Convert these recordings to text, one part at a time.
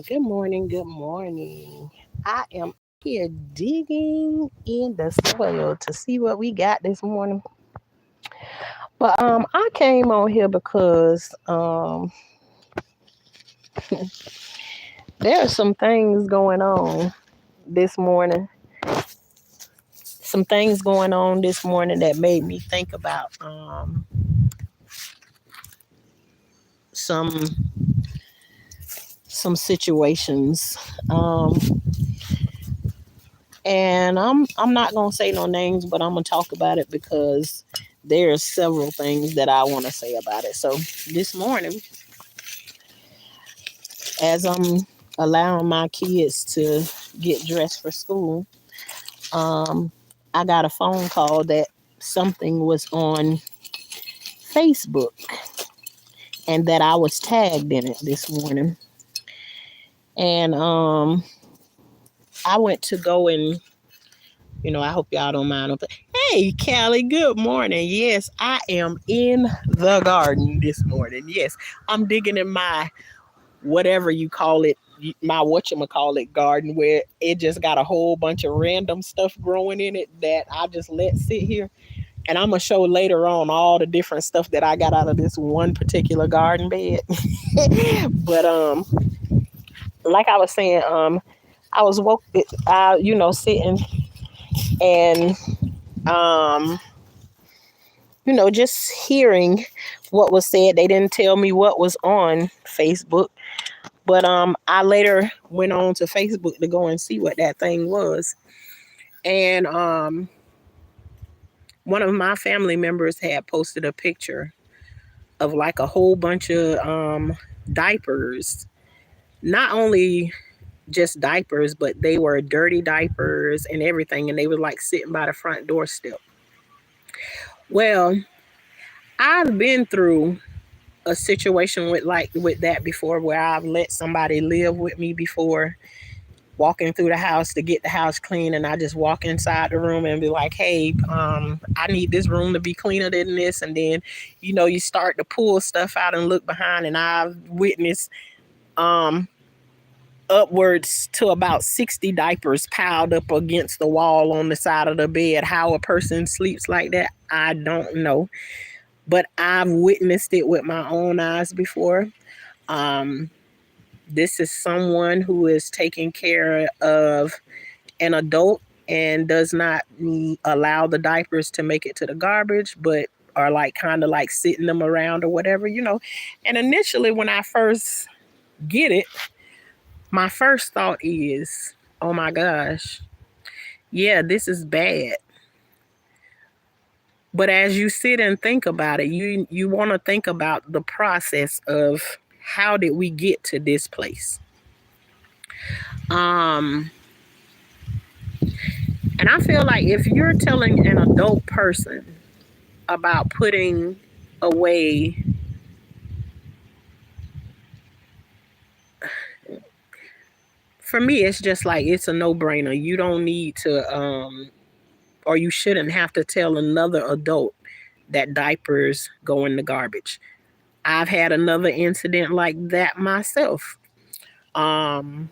Good morning. Good morning. I am here digging in the soil to see what we got this morning. But I came on here because there are some things going on this morning. Some things going on this morning that made me think about some some situations. And I'm not gonna say no names, but I'm gonna talk about it because there's several things that I want to say about it. So this morning, as I'm allowing my kids to get dressed for school, um, I got a phone call that something was on Facebook and that I was tagged in it this morning. And I went to go and I hope y'all don't mind. Hey, Callie, good morning. Yes, I am in the garden this morning. Yes, I'm digging in my whatever you call it, my whatchamacallit garden where it just got a whole bunch of random stuff growing in it that I just let sit here. And I'm gonna show later on all the different stuff that I got out of this one particular garden bed. But like I was saying, I was sitting and um just hearing what was said. They didn't tell me what was on Facebook, but I later went on to Facebook to go and see what that thing was. And one of my family members had posted a picture of like a whole bunch of diapers. Not only just diapers, but they were dirty diapers and everything, and they were like sitting by the front doorstep. Well, I've been through a situation with that before, where I've let somebody live with me before, walking through the house to get the house clean, and I just walk inside the room and be like, hey, I need this room to be cleaner than this. And then you start to pull stuff out and look behind, and I've witnessed um upwards to about 60 diapers piled up against the wall on the side of the bed. How a person sleeps like that, I don't know, but I've witnessed it with my own eyes before. Um, this is someone who is taking care of an adult and does not allow the diapers to make it to the garbage, but are like kind of like sitting them around or whatever. And initially, when I first get it, my first thought is, oh my gosh, yeah, this is bad. But as you sit and think about it, you want to think about the process of how did we get to this place. Um, and I feel like if you're telling an adult person about putting away, for me, it's just like it's a no-brainer. You don't need to, or you shouldn't have to tell another adult that diapers go in the garbage. I've had another incident like that myself, um,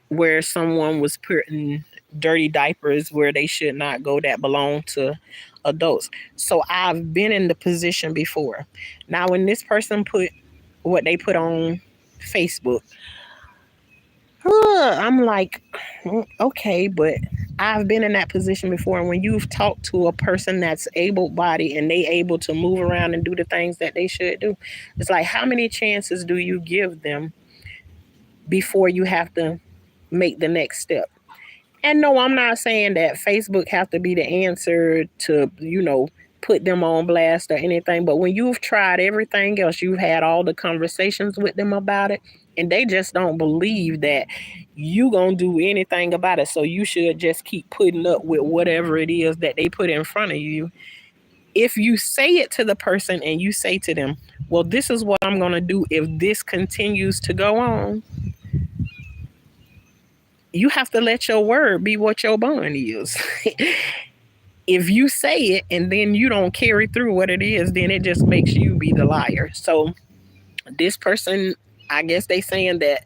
where someone was putting dirty diapers where they should not go that belong to adults. So I've been in the position before. Now, when this person put what they put on Facebook, I'm like, okay, but I've been in that position before. And when you've talked to a person that's able-bodied and they able to move around and do the things that they should do, it's like, how many chances do you give them before you have to make the next step? And no, I'm not saying that Facebook have to be the answer to, put them on blast or anything. But when you've tried everything else, you've had all the conversations with them about it, and they just don't believe that you gonna do anything about it. So you should just keep putting up with whatever it is that they put in front of you. If you say it to the person and you say to them, well, this is what I'm gonna do if this continues to go on, you have to let your word be what your bond is. If you say it and then you don't carry through what it is, then it just makes you be the liar. So this person I guess they saying that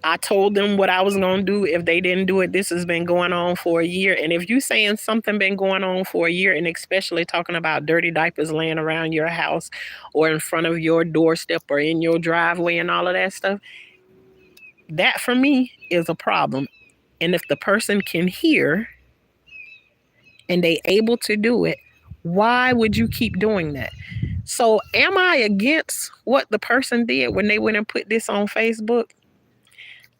I told them what I was going to do. If they didn't do it, this has been going on for a year. And if you saying something been going on for a year, and especially talking about dirty diapers laying around your house or in front of your doorstep or in your driveway and all of that stuff, that for me is a problem. And if the person can hear and they able to do it, why would you keep doing that? So am I against what the person did when they went and put this on Facebook?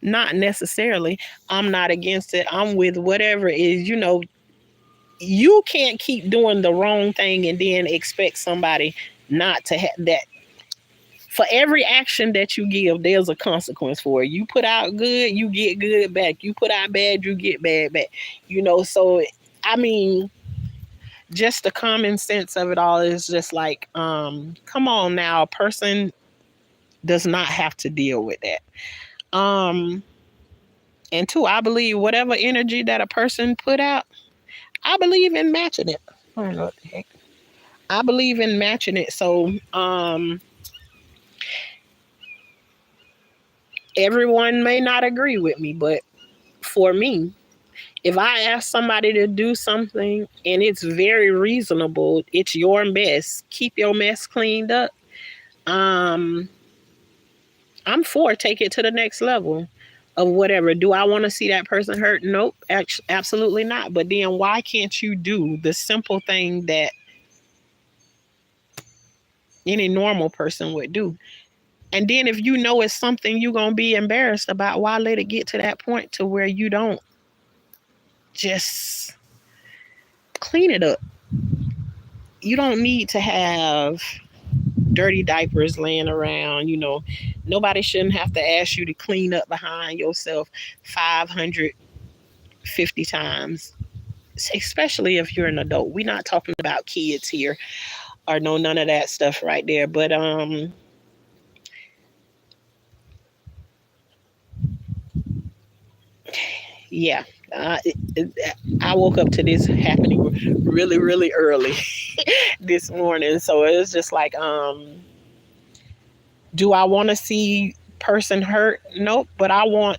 Not necessarily. I'm not against it. I'm with whatever is, you can't keep doing the wrong thing and then expect somebody not to have that. For every action that you give, there's a consequence for it. You put out good, you get good back. You put out bad, you get bad back. So I mean, just the common sense of it all is just like, come on now, a person does not have to deal with that. And two, I believe whatever energy that a person put out, I believe in matching it. I don't know what the heck. I believe in matching it. So everyone may not agree with me, but for me, if I ask somebody to do something and it's very reasonable, it's your mess, keep your mess cleaned up, I'm for take it to the next level of whatever. Do I want to see that person hurt? Nope, absolutely not. But then why can't you do the simple thing that any normal person would do? And then if you know it's something you're going to be embarrassed about, why let it get to that point to where you don't just clean it up? You don't need to have dirty diapers laying around. Nobody shouldn't have to ask you to clean up behind yourself 550 times, especially if you're an adult. We're not talking about kids here or none of that stuff right there. But yeah, I woke up to this happening really, really early this morning. So it's just like, do I want to see person hurt? Nope. But I want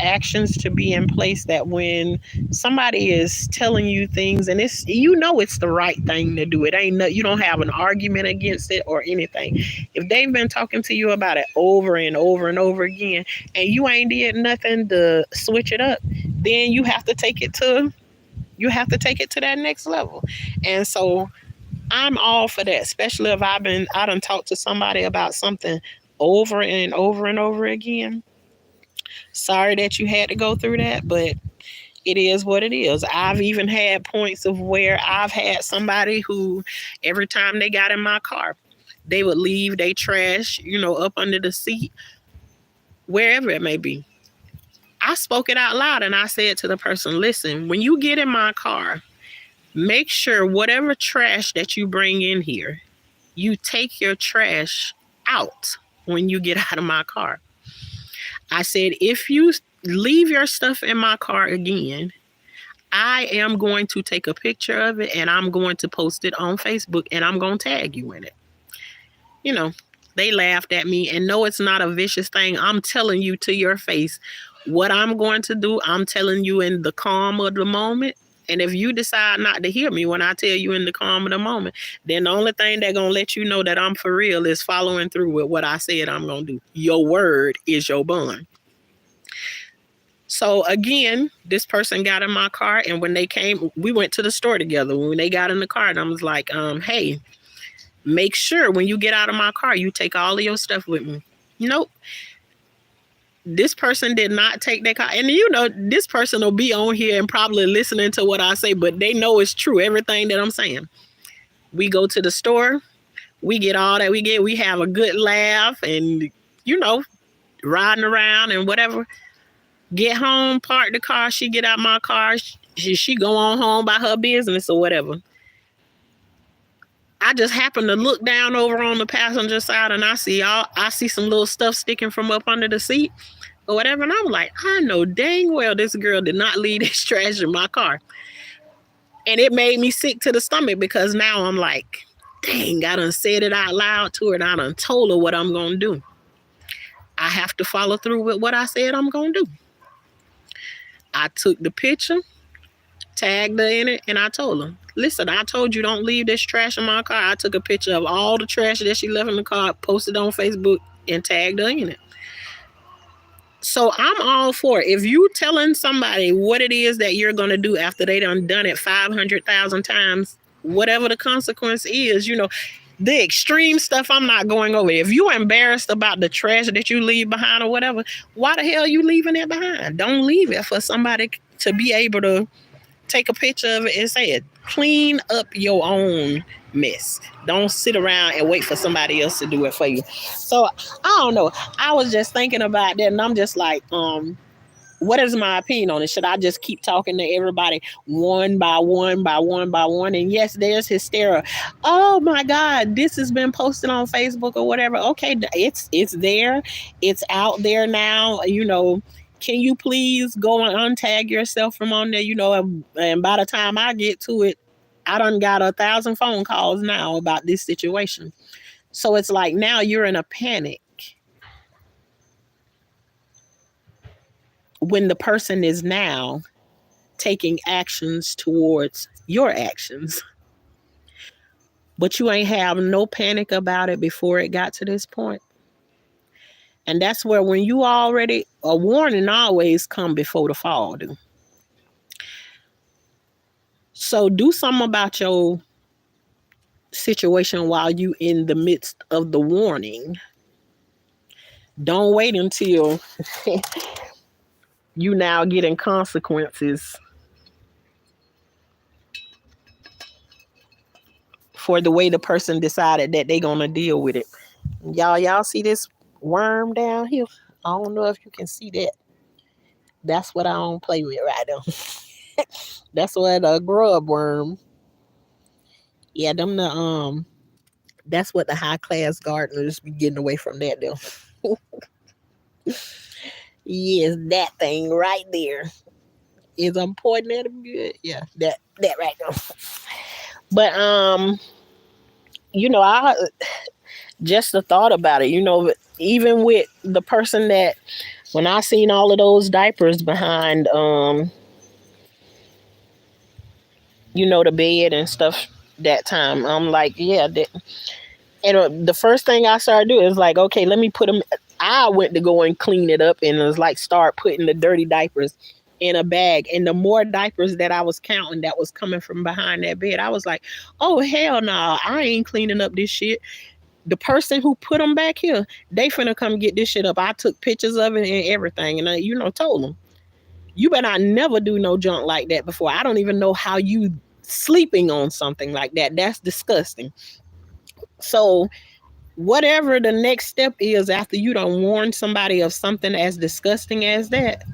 actions to be in place that when somebody is telling you things and it's the right thing to do. It ain't you don't have an argument against it or anything. If they've been talking to you about it over and over and over again and you ain't did nothing to switch it up, then you have to take it to that next level. And so I'm all for that, especially if I done talked to somebody about something over and over and over again. Sorry that you had to go through that, but it is what it is. I've even had points of where I've had somebody who every time they got in my car, they would leave their trash, up under the seat, wherever it may be. I spoke it out loud and I said to the person, listen, when you get in my car, make sure whatever trash that you bring in here, you take your trash out when you get out of my car. I said, if you leave your stuff in my car again, I am going to take a picture of it and I'm going to post it on Facebook and I'm going to tag you in it. They laughed at me, and no, it's not a vicious thing. I'm telling you to your face what I'm going to do. I'm telling you in the calm of the moment. And if you decide not to hear me when I tell you in the calm of the moment, then the only thing that's going to let you know that I'm for real is following through with what I said I'm going to do. Your word is your bond. So again, this person got in my car, and when they came, we went to the store together. When they got in the car, and I was like, hey, make sure when you get out of my car, you take all of your stuff with me. Nope. This person did not take their car. And this person will be on here and probably listening to what I say, but they know it's true, everything that I'm saying. We go to the store, we get all that we get, we have a good laugh and, riding around and whatever. Get home, park the car, she get out my car, she go on home by her business or whatever. I just happened to look down over on the passenger side and I see some little stuff sticking from up under the seat or whatever. And I'm like, I know dang well this girl did not leave this trash in my car. And it made me sick to the stomach because now I'm like, dang, I done said it out loud to her and I done told her what I'm going to do. I have to follow through with what I said I'm going to do. I took the picture, tagged her in it, and I told her, listen, I told you don't leave this trash in my car. I took a picture of all the trash that she left in the car, posted on Facebook, and tagged her in it. So I'm all for it. If you telling somebody what it is that you're going to do after they done it 500,000 times, whatever the consequence is, the extreme stuff I'm not going over. If you're embarrassed about the trash that you leave behind or whatever, why the hell are you leaving it behind? Don't leave it for somebody to be able to take a picture of it and say it. Clean up your own mess. Don't sit around and wait for somebody else to do it for you. So I don't know. I was just thinking about that, and I'm just like, what is my opinion on it? Should I just keep talking to everybody one by one by one by one? And yes, there's hysteria. Oh my God, this has been posted on Facebook or whatever. Okay, it's there. It's out there now. Can you please go and untag yourself from on there? And by the time I get to it, I done got 1,000 phone calls now about this situation. So it's like now you're in a panic when the person is now taking actions towards your actions. But you ain't have no panic about it before it got to this point. And that's where when you already, a warning always come before the fall, dude. So do something about your situation while you in the midst of the warning. Don't wait until you now getting consequences for the way the person decided that they gonna deal with it. Y'all see this worm down here? I don't know if you can see that. That's what I don't play with right now. That's what a grub worm. Yeah, that's what the high class gardeners be getting away from that though. Yes, that thing right there. Is I'm pointing at him good? Yeah, that right there. But I just the thought about it, even with the person that when I seen all of those diapers behind the bed and stuff that time, I'm like, yeah, and the first thing I started doing is like, okay, let me put them. I went to go and clean it up, and it was like start putting the dirty diapers in a bag. And the more diapers that I was counting that was coming from behind that bed, I was like, oh hell no, I ain't cleaning up this shit. The person who put them back here, they finna come get this shit up. I took pictures of it and everything, and I told them, you better not never do no junk like that before. I don't even know how you sleeping on something like that. That's disgusting. So whatever the next step is after you done warn somebody of something as disgusting as that,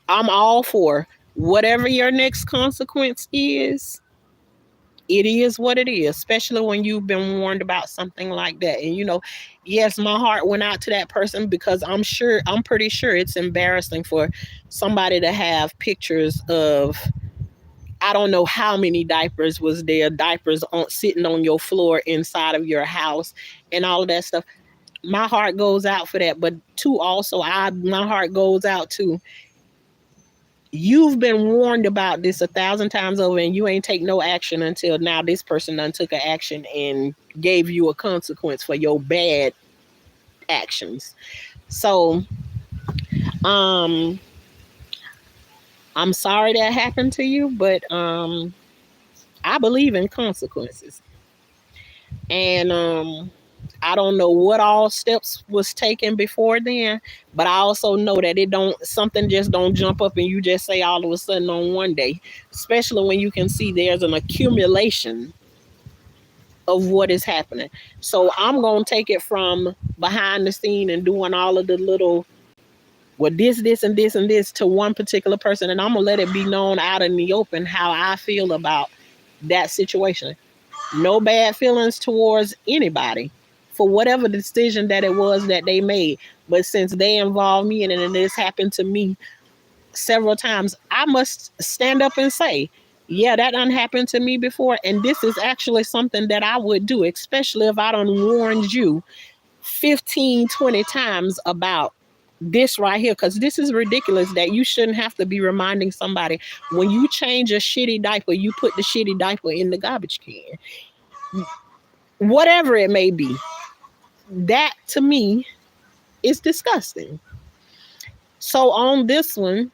I'm all for whatever your next consequence is. It is what it is, especially when you've been warned about something like that. And yes, my heart went out to that person because I'm pretty sure it's embarrassing for somebody to have pictures of, I don't know how many diapers was there, diapers sitting on your floor inside of your house and all of that stuff. My heart goes out for that. But my heart goes out to, you've been warned about this 1,000 times over and you ain't take no action until now this person done took an action and gave you a consequence for your bad actions. So, I'm sorry that happened to you, but I believe in consequences. And I don't know what all steps was taken before then, but I also know that something just don't jump up and you just say all of a sudden on one day, especially when you can see there's an accumulation of what is happening. So I'm going to take it from behind the scene and doing all of the little, well, this, and this, and this to one particular person. And I'm going to let it be known out in the open how I feel about that situation. No bad feelings towards anybody for whatever decision that it was that they made. But since they involved me in it and this happened to me several times, I must stand up and say, yeah, that done happened to me before. And this is actually something that I would do, especially if I done warned you 15, 20 times about this right here, because this is ridiculous that you shouldn't have to be reminding somebody when you change a shitty diaper, you put the shitty diaper in the garbage can. Whatever it may be. That to me is disgusting. So on this one,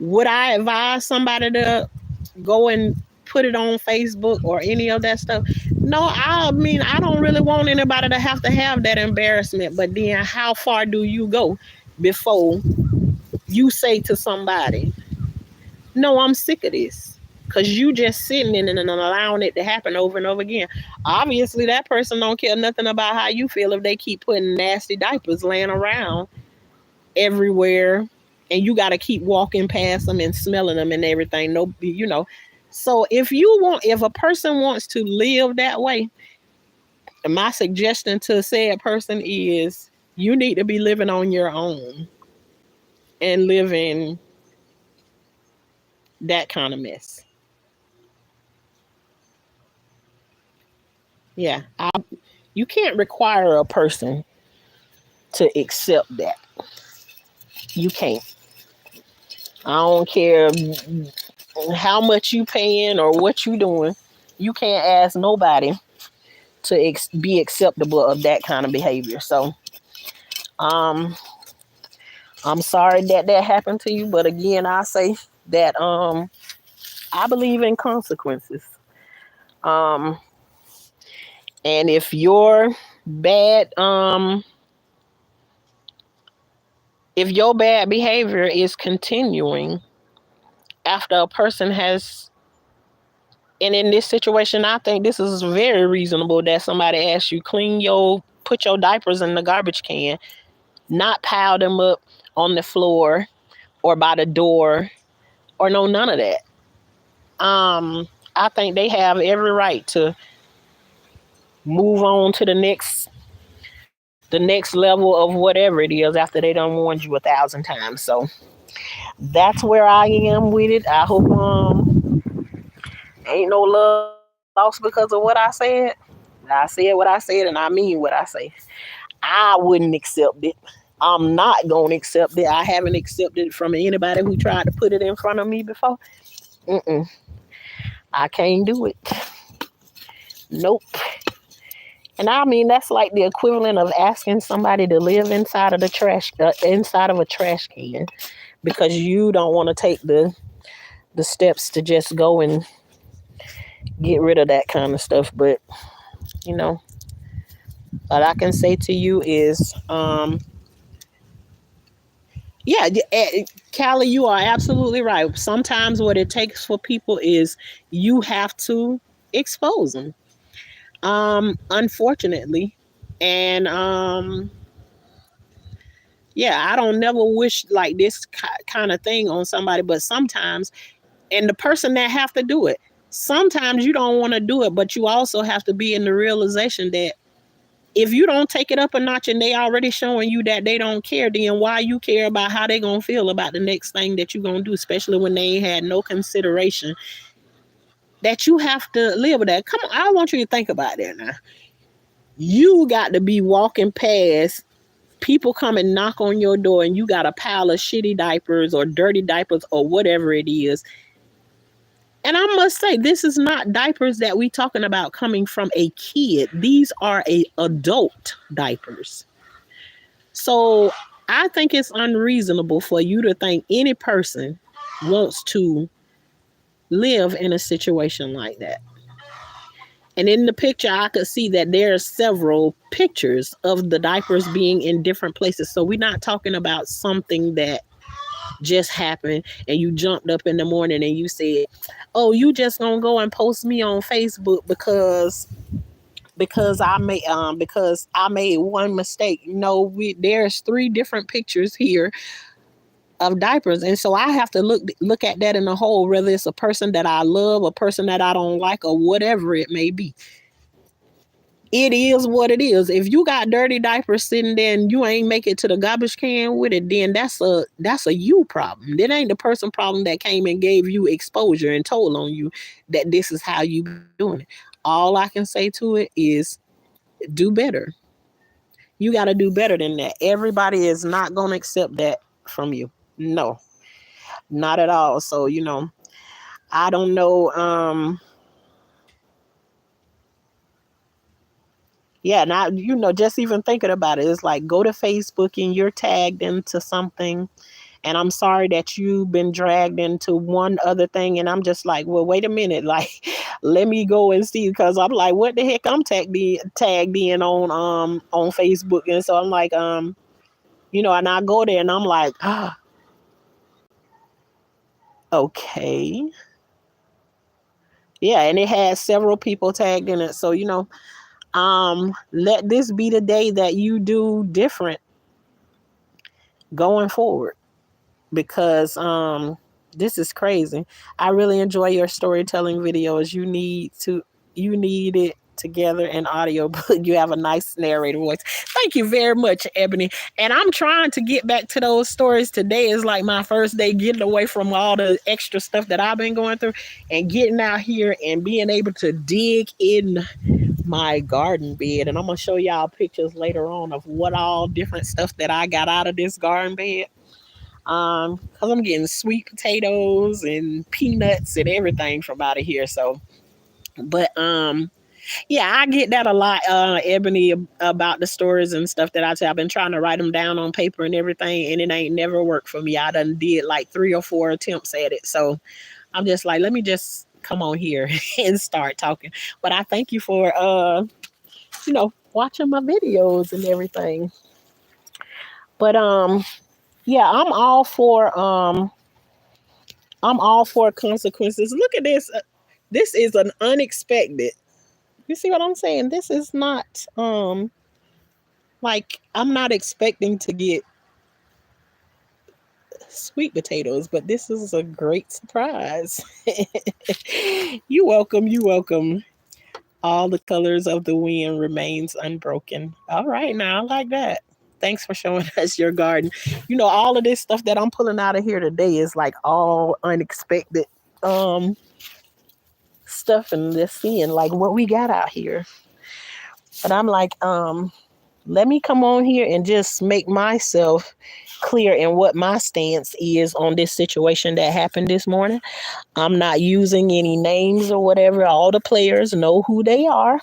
would I advise somebody to go and put it on Facebook or any of that stuff? No, I mean, I don't really want anybody to have that embarrassment. But then how far do you go before you say to somebody, no, I'm sick of this? Because you just sitting in it and allowing it to happen over and over again. Obviously, that person don't care nothing about how you feel if they keep putting nasty diapers laying around everywhere, and you got to keep walking past them and smelling them and everything. No, you know. So if a person wants to live that way, my suggestion to said person is you need to be living on your own and living that kind of mess. Yeah, you can't require a person to accept that. You can't. I don't care how much you paying or what you doing. You can't ask nobody to be acceptable of that kind of behavior. So, um, I'm sorry that happened to you, but again, I say that I believe in consequences. Um, and bad um if your bad behavior is continuing after a person has, and in this situation, I think this is very reasonable that somebody asks you put your diapers in the garbage can, not pile them up on the floor or by the door or no, none of that. I think they have every right to move on to the next level of whatever it is after they done warned you 1,000 times. So that's where I am with it. I hope ain't no love lost because of what I said. I said what I said and I mean what I say. I wouldn't accept it. I'm not gonna accept it. I haven't accepted it from anybody who tried to put it in front of me before. Mm-mm. I can't do it. Nope. And I mean that's like the equivalent of asking somebody to live inside of a trash can, because you don't want to take the steps to just go and get rid of that kind of stuff. But you know, what I can say to you is, yeah, Callie, you are absolutely right. Sometimes what it takes for people is you have to expose them. Unfortunately, and yeah, I don't never wish like this kind of thing on somebody, but sometimes, and the person that have to do it, sometimes you don't want to do it, but you also have to be in the realization that if you don't take it up a notch and they already showing you that they don't care, then why you care about how they gonna feel about the next thing that you gonna do, especially when they ain't had no consideration that you have to live with that. Come on, I want you to think about that now. You got to be walking past people come and knock on your door and you got a pile of shitty diapers or dirty diapers or whatever it is. And I must say, this is not diapers that we talking about coming from a kid. These are adult diapers. So I think it's unreasonable for you to think any person wants to live in a situation like that. And in the picture, I could see that there are several pictures of the diapers being in different places. So we're not talking about something that just happened and you jumped up in the morning and you said, oh, you just gonna go and post me on Facebook because I made one mistake. No, there's 3 different pictures here of diapers, and so I have to look at that in a whole, whether it's a person that I love, a person that I don't like, or whatever it may be. It is what it is. If you got dirty diapers sitting there and you ain't make it to the garbage can with it, then that's a you problem. That ain't the person problem that came and gave you exposure and told on you that this is how you doing it. All I can say to it is Do better. You got to do better than that. Everybody is not going to accept that from you. No, not at all. So, I don't know. Yeah, now, just even thinking about it, it's like go to Facebook and you're tagged into something. And I'm sorry that you've been dragged into one other thing. And I'm just like, well, wait a minute. Like, let me go and see. Because I'm like, what the heck? I'm tagged in on Facebook. And so I'm like, and I go there and I'm like, okay. Yeah, and it has several people tagged in it. So, let this be the day that you do different going forward, because this is crazy. I really enjoy your storytelling videos. You need it together in audio, but you have a nice narrator voice. Thank you very much, Ebony. And I'm trying to get back to those stories. Today is like my first day getting away from all the extra stuff that I've been going through and getting out here and being able to dig in my garden bed. And I'm gonna show y'all pictures later on of what all different stuff that I got out of this garden bed. Because I'm getting sweet potatoes and peanuts and everything from out of here. So, but yeah, I get that a lot, Ebony, about the stories and stuff that I tell. I've been trying to write them down on paper and everything, and it ain't never worked for me. I done did like 3 or 4 attempts at it. So I'm just like, let me just come on here and start talking. But I thank you for watching my videos and everything. But yeah, I'm all for consequences. Look at this. This is an unexpected. You see what I'm saying? This is not like I'm not expecting to get sweet potatoes, but this is a great surprise. You welcome, you welcome. All the colors of the wind remains unbroken. All right, now I like that. Thanks for showing us your garden. All of this stuff that I'm pulling out of here today is like all unexpected stuff, and just seeing like what we got out here. But I'm like, let me come on here and just make myself clear in what my stance is on this situation that happened this morning. I'm not using any names or whatever. All the players know who they are.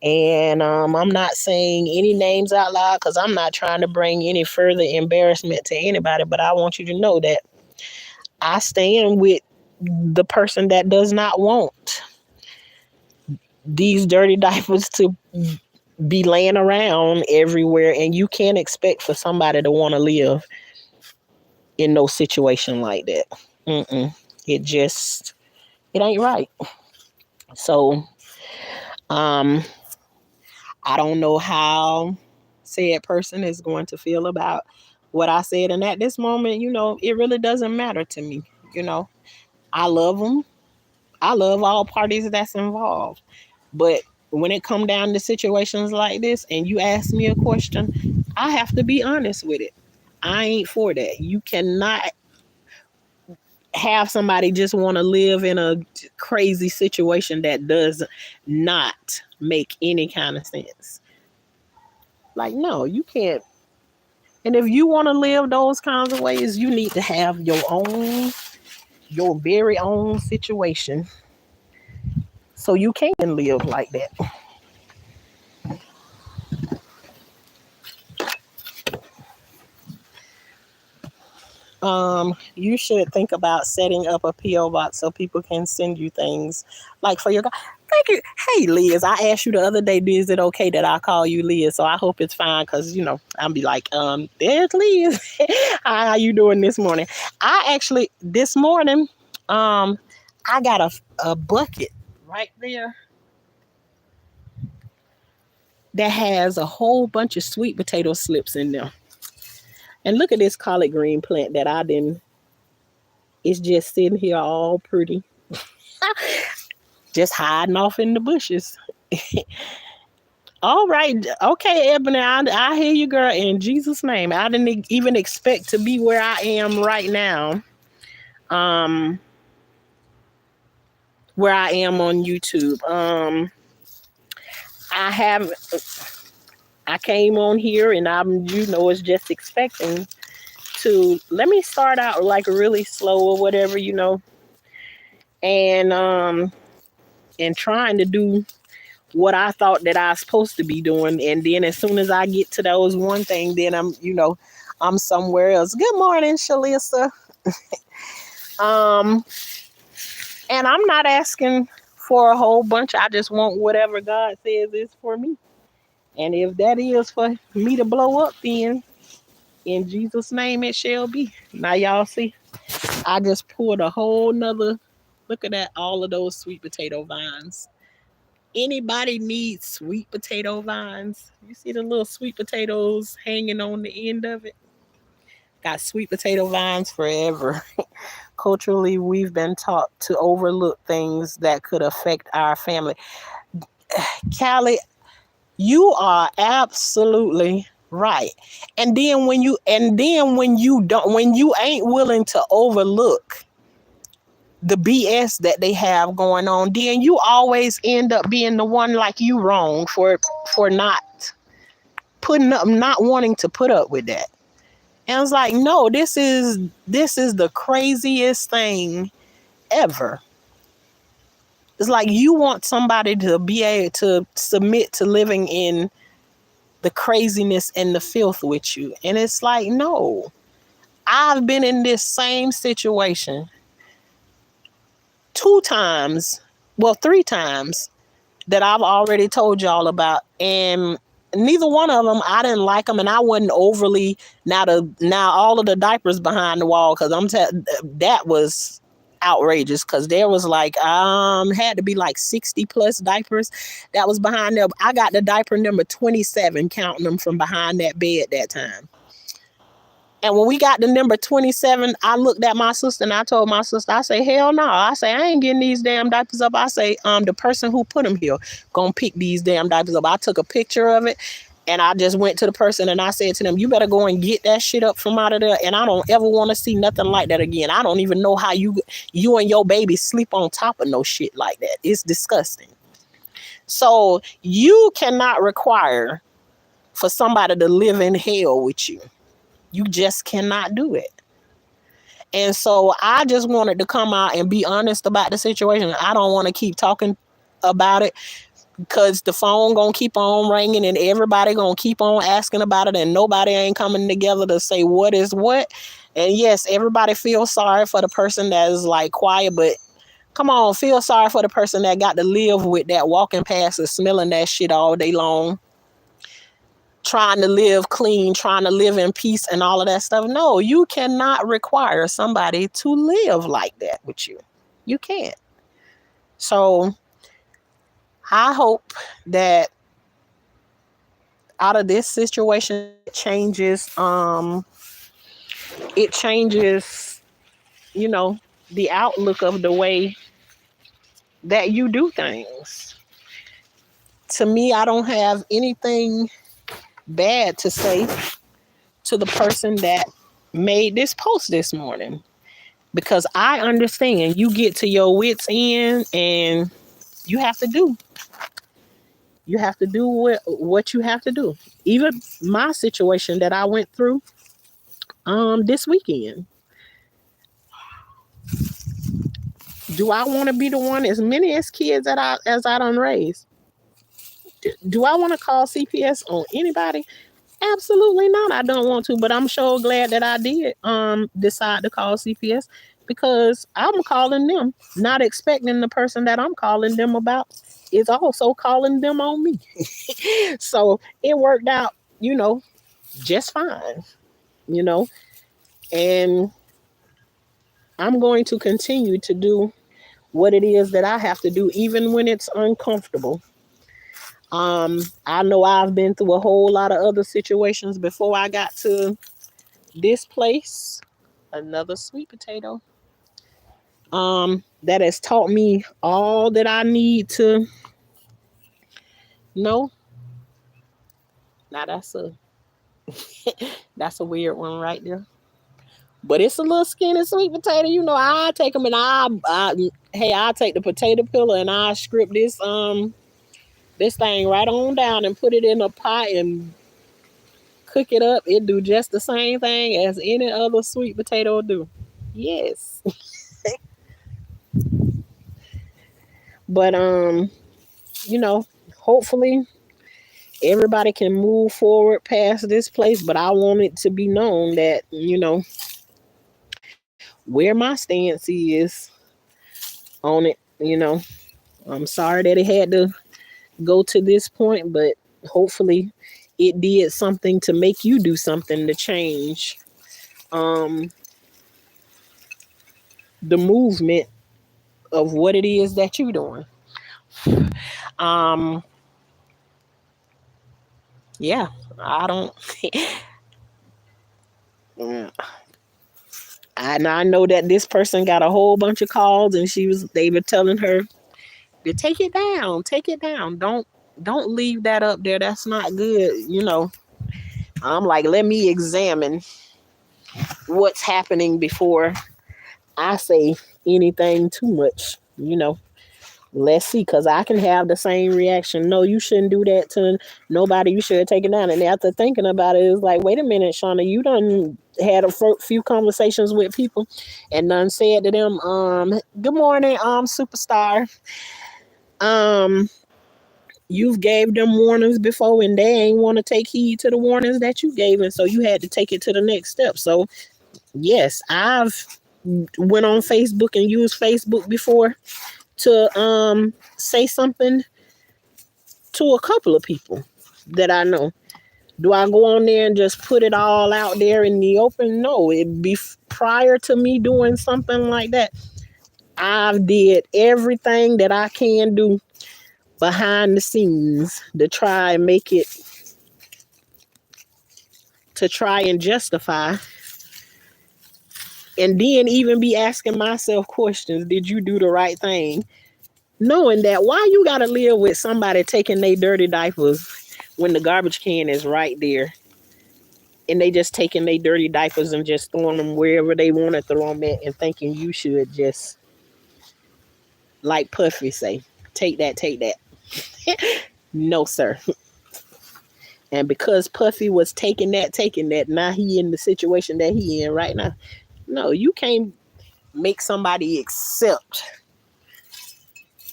And I'm not saying any names out loud because I'm not trying to bring any further embarrassment to anybody. But I want you to know that I stand with the person that does not want these dirty diapers to be laying around everywhere, and you can't expect for somebody to want to live in no situation like that. It ain't right. So I don't know how said person is going to feel about what I said, and at this moment, it really doesn't matter to me. I love them. I love all parties that's involved. But when it come down to situations like this and you ask me a question, I have to be honest with it. I ain't for that. You cannot have somebody just want to live in a crazy situation that does not make any kind of sense. Like, no, you can't. And if you want to live those kinds of ways, you need to have your very own situation so you can live like that. You should think about setting up a PO box so people can send you things like for your guy. Thank you. Hey, Liz, I asked you the other day, is it okay that I call you Liz? So I hope it's fine because, I'll be like, there's Liz. How you doing this morning? This morning, I got a bucket right there that has a whole bunch of sweet potato slips in there. And look at this collard green plant that it's just sitting here all pretty. Just hiding off in the bushes. All right. Okay, Ebony, I hear you, girl. In Jesus' name. I didn't even expect to be where I am right now. Where I am on YouTube. I have I came on here and I'm was just expecting to let me start out like really slow or whatever, and trying to do what I thought that I was supposed to be doing. And then as soon as I get to those one thing, then I'm somewhere else. Good morning, Shalisa. Um, and I'm not asking for a whole bunch. I just want whatever God says is for me. And if that is for me to blow up, then in Jesus' name it shall be. Now y'all see, I just pulled a whole nother look at that, all of those sweet potato vines. Anybody needs sweet potato vines? You see the little sweet potatoes hanging on the end of it? Got sweet potato vines forever. Culturally, we've been taught to overlook things that could affect our family. Callie, you are absolutely right. When you ain't willing to overlook the BS that they have going on, then you always end up being the one like you wrong for not not wanting to put up with that. And I was like, no, this is the craziest thing ever. It's like you want somebody to be able to submit to living in the craziness and the filth with you. And it's like, no, I've been in this same situation 3 times that I've already told y'all about. And neither one of them, I didn't like them. And I wasn't overly, now all of the diapers behind the wall, because that was outrageous, because there was like had to be like 60 plus diapers that was behind there. I got the diaper number 27 counting them from behind that bed that time. And when we got the number 27, I looked at my sister and I told my sister, I say, hell no. I say, I ain't getting these damn diapers up. I say, the person who put them here gonna pick these damn diapers up. I took a picture of it and I just went to the person and I said to them, you better go and get that shit up from out of there. And I don't ever want to see nothing like that again. I don't even know how you and your baby sleep on top of no shit like that. It's disgusting. So you cannot require for somebody to live in hell with you. You just cannot do it. And so I just wanted to come out and be honest about the situation. I don't want to keep talking about it, because the phone gonna keep on ringing and everybody gonna keep on asking about it, and nobody ain't coming together to say what is what. And yes, everybody feels sorry for the person that is like quiet, but come on, feel sorry for the person that got to live with that, walking past and smelling that shit all day long, trying to live clean, trying to live in peace and all of that stuff. No, you cannot require somebody to live like that with you. You can't. So I hope that out of this situation it changes, the outlook of the way that you do things. To me, I don't have anything bad to say to the person that made this post this morning, because I understand you get to your wits end and you have to do what you have to do. Even my situation that I went through this weekend. Do I want to be the one, as many as kids as I done raised? Do I want to call CPS on anybody? Absolutely not. I don't want to, but I'm sure glad that I did decide to call CPS, because I'm calling them, not expecting the person that I'm calling them about is also calling them on me. So it worked out, just fine, and I'm going to continue to do what it is that I have to do, even when it's uncomfortable. I know I've been through a whole lot of other situations before I got to this place. Another sweet potato. That has taught me all that I need to know. Now that's a weird one right there. But it's a little skinny sweet potato. I take them and I take the potato peeler and I strip this this thing right on down and put it in a pot and cook it up. It do just the same thing as any other sweet potato do. Yes. But you know, hopefully everybody can move forward past this place. But I want it to be known that, where my stance is on it. I'm sorry that it had to go to this point, but hopefully it did something to make you do something to change um the movement of what it is that you're doing. um yeah, I don't I know that this person got a whole bunch of calls, and they were telling her to take it down, don't leave that up there, that's not good. I'm like, let me examine what's happening before I say anything too much. Let's see, because I can have the same reaction. No, you shouldn't do that to nobody. You should take it down. And after thinking about it, it's like, wait a minute, Shauna, you done had a few conversations with people and done said to them, good morning, superstar. Um, you've gave them warnings before and they ain't want to take heed to the warnings that you gave. And so you had to take it to the next step. So yes, I've went on Facebook and used Facebook before to say something to a couple of people that I know. Do I go on there and just put it all out there in the open? No, it be prior to me doing something like that. I've did everything that I can do behind the scenes to try and make it, to try and justify, and then even be asking myself questions. Did you do the right thing? Knowing that, why you gotta live with somebody taking their dirty diapers when the garbage can is right there, and they just taking their dirty diapers and just throwing them wherever they want to throw them at, and thinking you should just, like Puffy say, take that, take that. No, sir. And because Puffy was taking that, now he in the situation that he in right now. No, you can't make somebody accept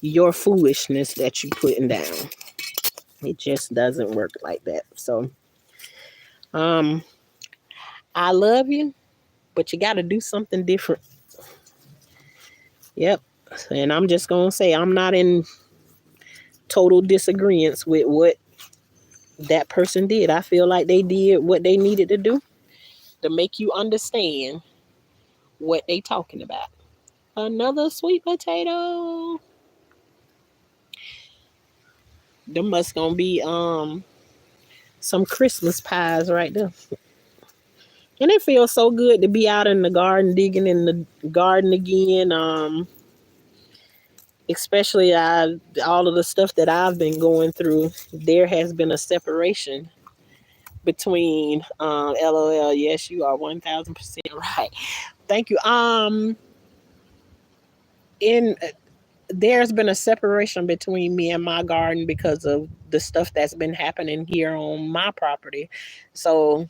your foolishness that you putting down. It just doesn't work like that. So, um, I love you, but you got to do something different. Yep. And I'm just going to say, I'm not in total disagreement with what that person did. I feel like they did what they needed to do to make you understand what they talking about. Another sweet potato. There must gonna be some Christmas pies right there. And it feels so good to be out in the garden, digging in the garden again. Especially all of the stuff that I've been going through. There has been a separation between LOL. Yes, you are 1000% right. Thank you. In There's been a separation between me and my garden because of the stuff that's been happening here on my property. So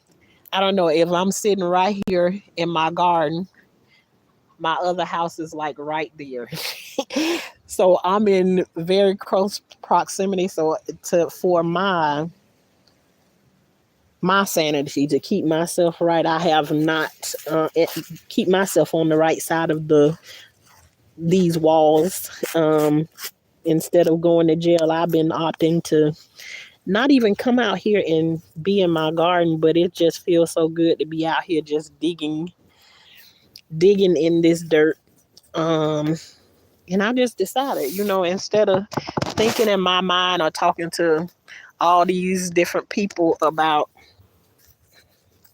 I don't know, if I'm sitting right here in my garden, my other house is like right there. So I'm in very close proximity. So for my sanity, to keep myself right, I have not keep myself on the right side of these walls. Instead of going to jail, I've been opting to not even come out here and be in my garden, but it just feels so good to be out here just digging in this dirt. Um, and I just decided, instead of thinking in my mind or talking to all these different people about,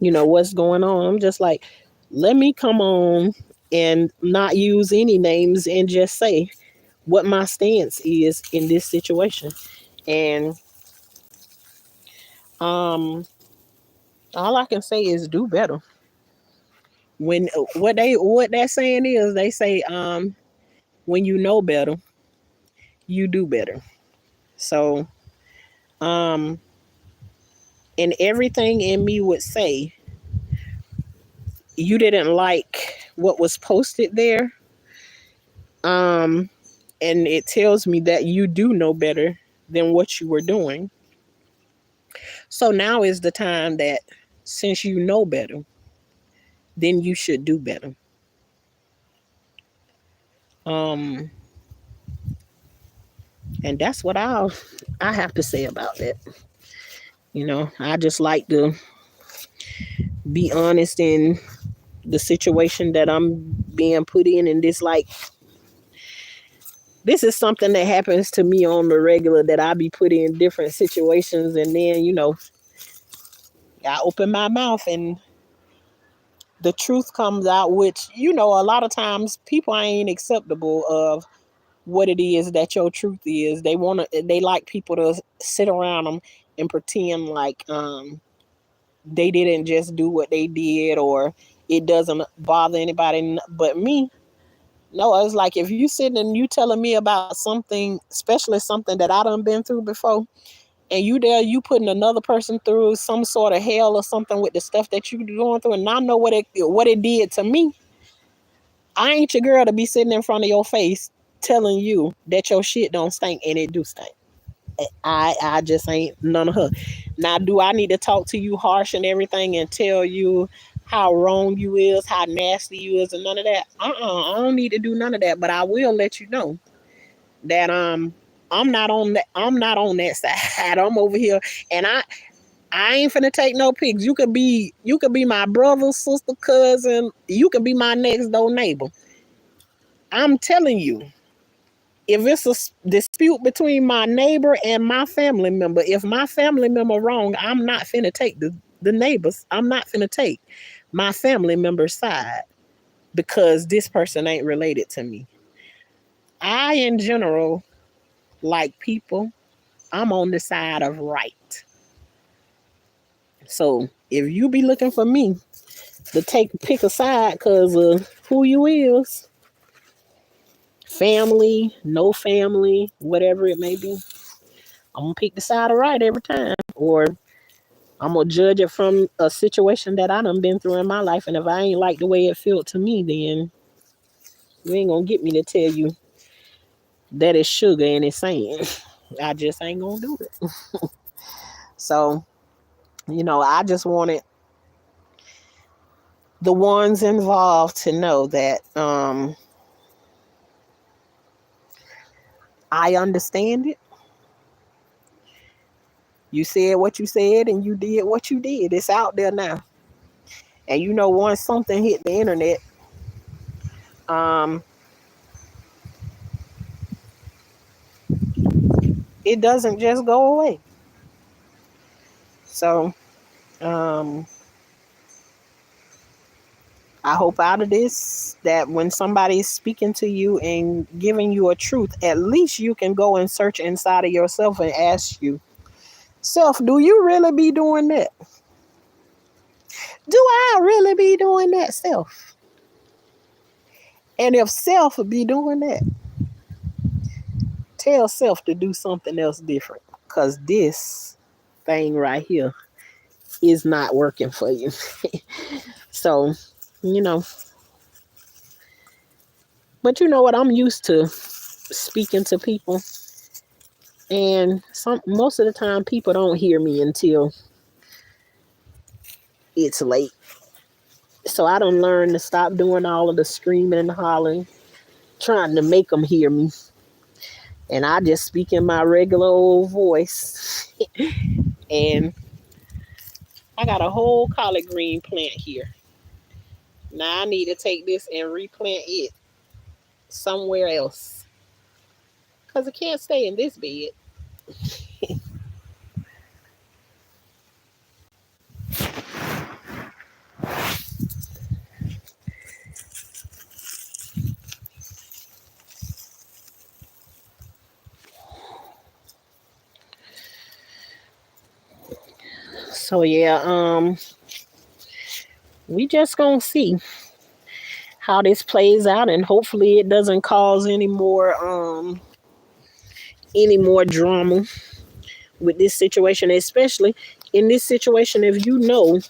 what's going on, I'm just like, let me come on and not use any names and just say what my stance is in this situation. And um all I can say is do better. When what that saying is, they say, when you know better, you do better. So Um, and everything in me would say, you didn't like what was posted there. Um, and it tells me that you do know better than what you were doing. So now is the time that, since you know better, then you should do better. Um, and that's what I have to say about that. I just like to be honest in the situation that I'm being put in, and this is something that happens to me on the regular, that I be put in different situations, and then I open my mouth and the truth comes out, which a lot of times people ain't acceptable of what it is that your truth is. They like people to sit around them and pretend like they didn't just do what they did, or it doesn't bother anybody but me. No, it's like, if you sitting and you telling me about something, especially something that I done been through before, and you putting another person through some sort of hell or something with the stuff that you going through, and I know what it did to me. I ain't your girl to be sitting in front of your face telling you that your shit don't stink, and it do stink. I just ain't none of her. Now, do I need to talk to you harsh and everything and tell you how wrong you is, how nasty you is, and none of that? I don't need to do none of that. But I will let you know that I'm not on that side. I'm over here, and I ain't finna take no pics. You could be my brother, sister, cousin. You could be my next door neighbor. I'm telling you, if it's a dispute between my neighbor and my family member, if my family member wrong, I'm not finna take the neighbors. I'm not finna take my family member's side because this person ain't related to me. I, in general, like people, I'm on the side of right. So if you be looking for me to pick a side because of who you is, family, no family, whatever it may be, I'm gonna pick the side of right every time. Or I'm gonna judge it from a situation that I done been through in my life. And if I ain't like the way it felt to me, then you ain't gonna get me to tell you that it's sugar and it's sand. I just ain't gonna do it. So, I just wanted the ones involved to know that I understand it. You said what you said and you did what you did. It's out there now. And once something hit the internet, um, it doesn't just go away. So, um, I hope out of this that when somebody is speaking to you and giving you a truth, at least you can go and search inside of yourself and ask you, self, do you really be doing that? Do I really be doing that, self? And if self be doing that, tell self to do something else different. Because this thing right here is not working for you. So, you know, but you know what? I'm used to speaking to people. And most of the time people don't hear me until it's late. So I don't learn to stop doing all of the screaming and hollering, trying to make them hear me. And I just speak in my regular old voice. And I got a whole collard green plant here. Now I need to take this and replant it somewhere else. Because it can't stay in this bed. So yeah, we just gonna see how this plays out, and hopefully it doesn't cause any more drama with this situation, especially in this situation. If you know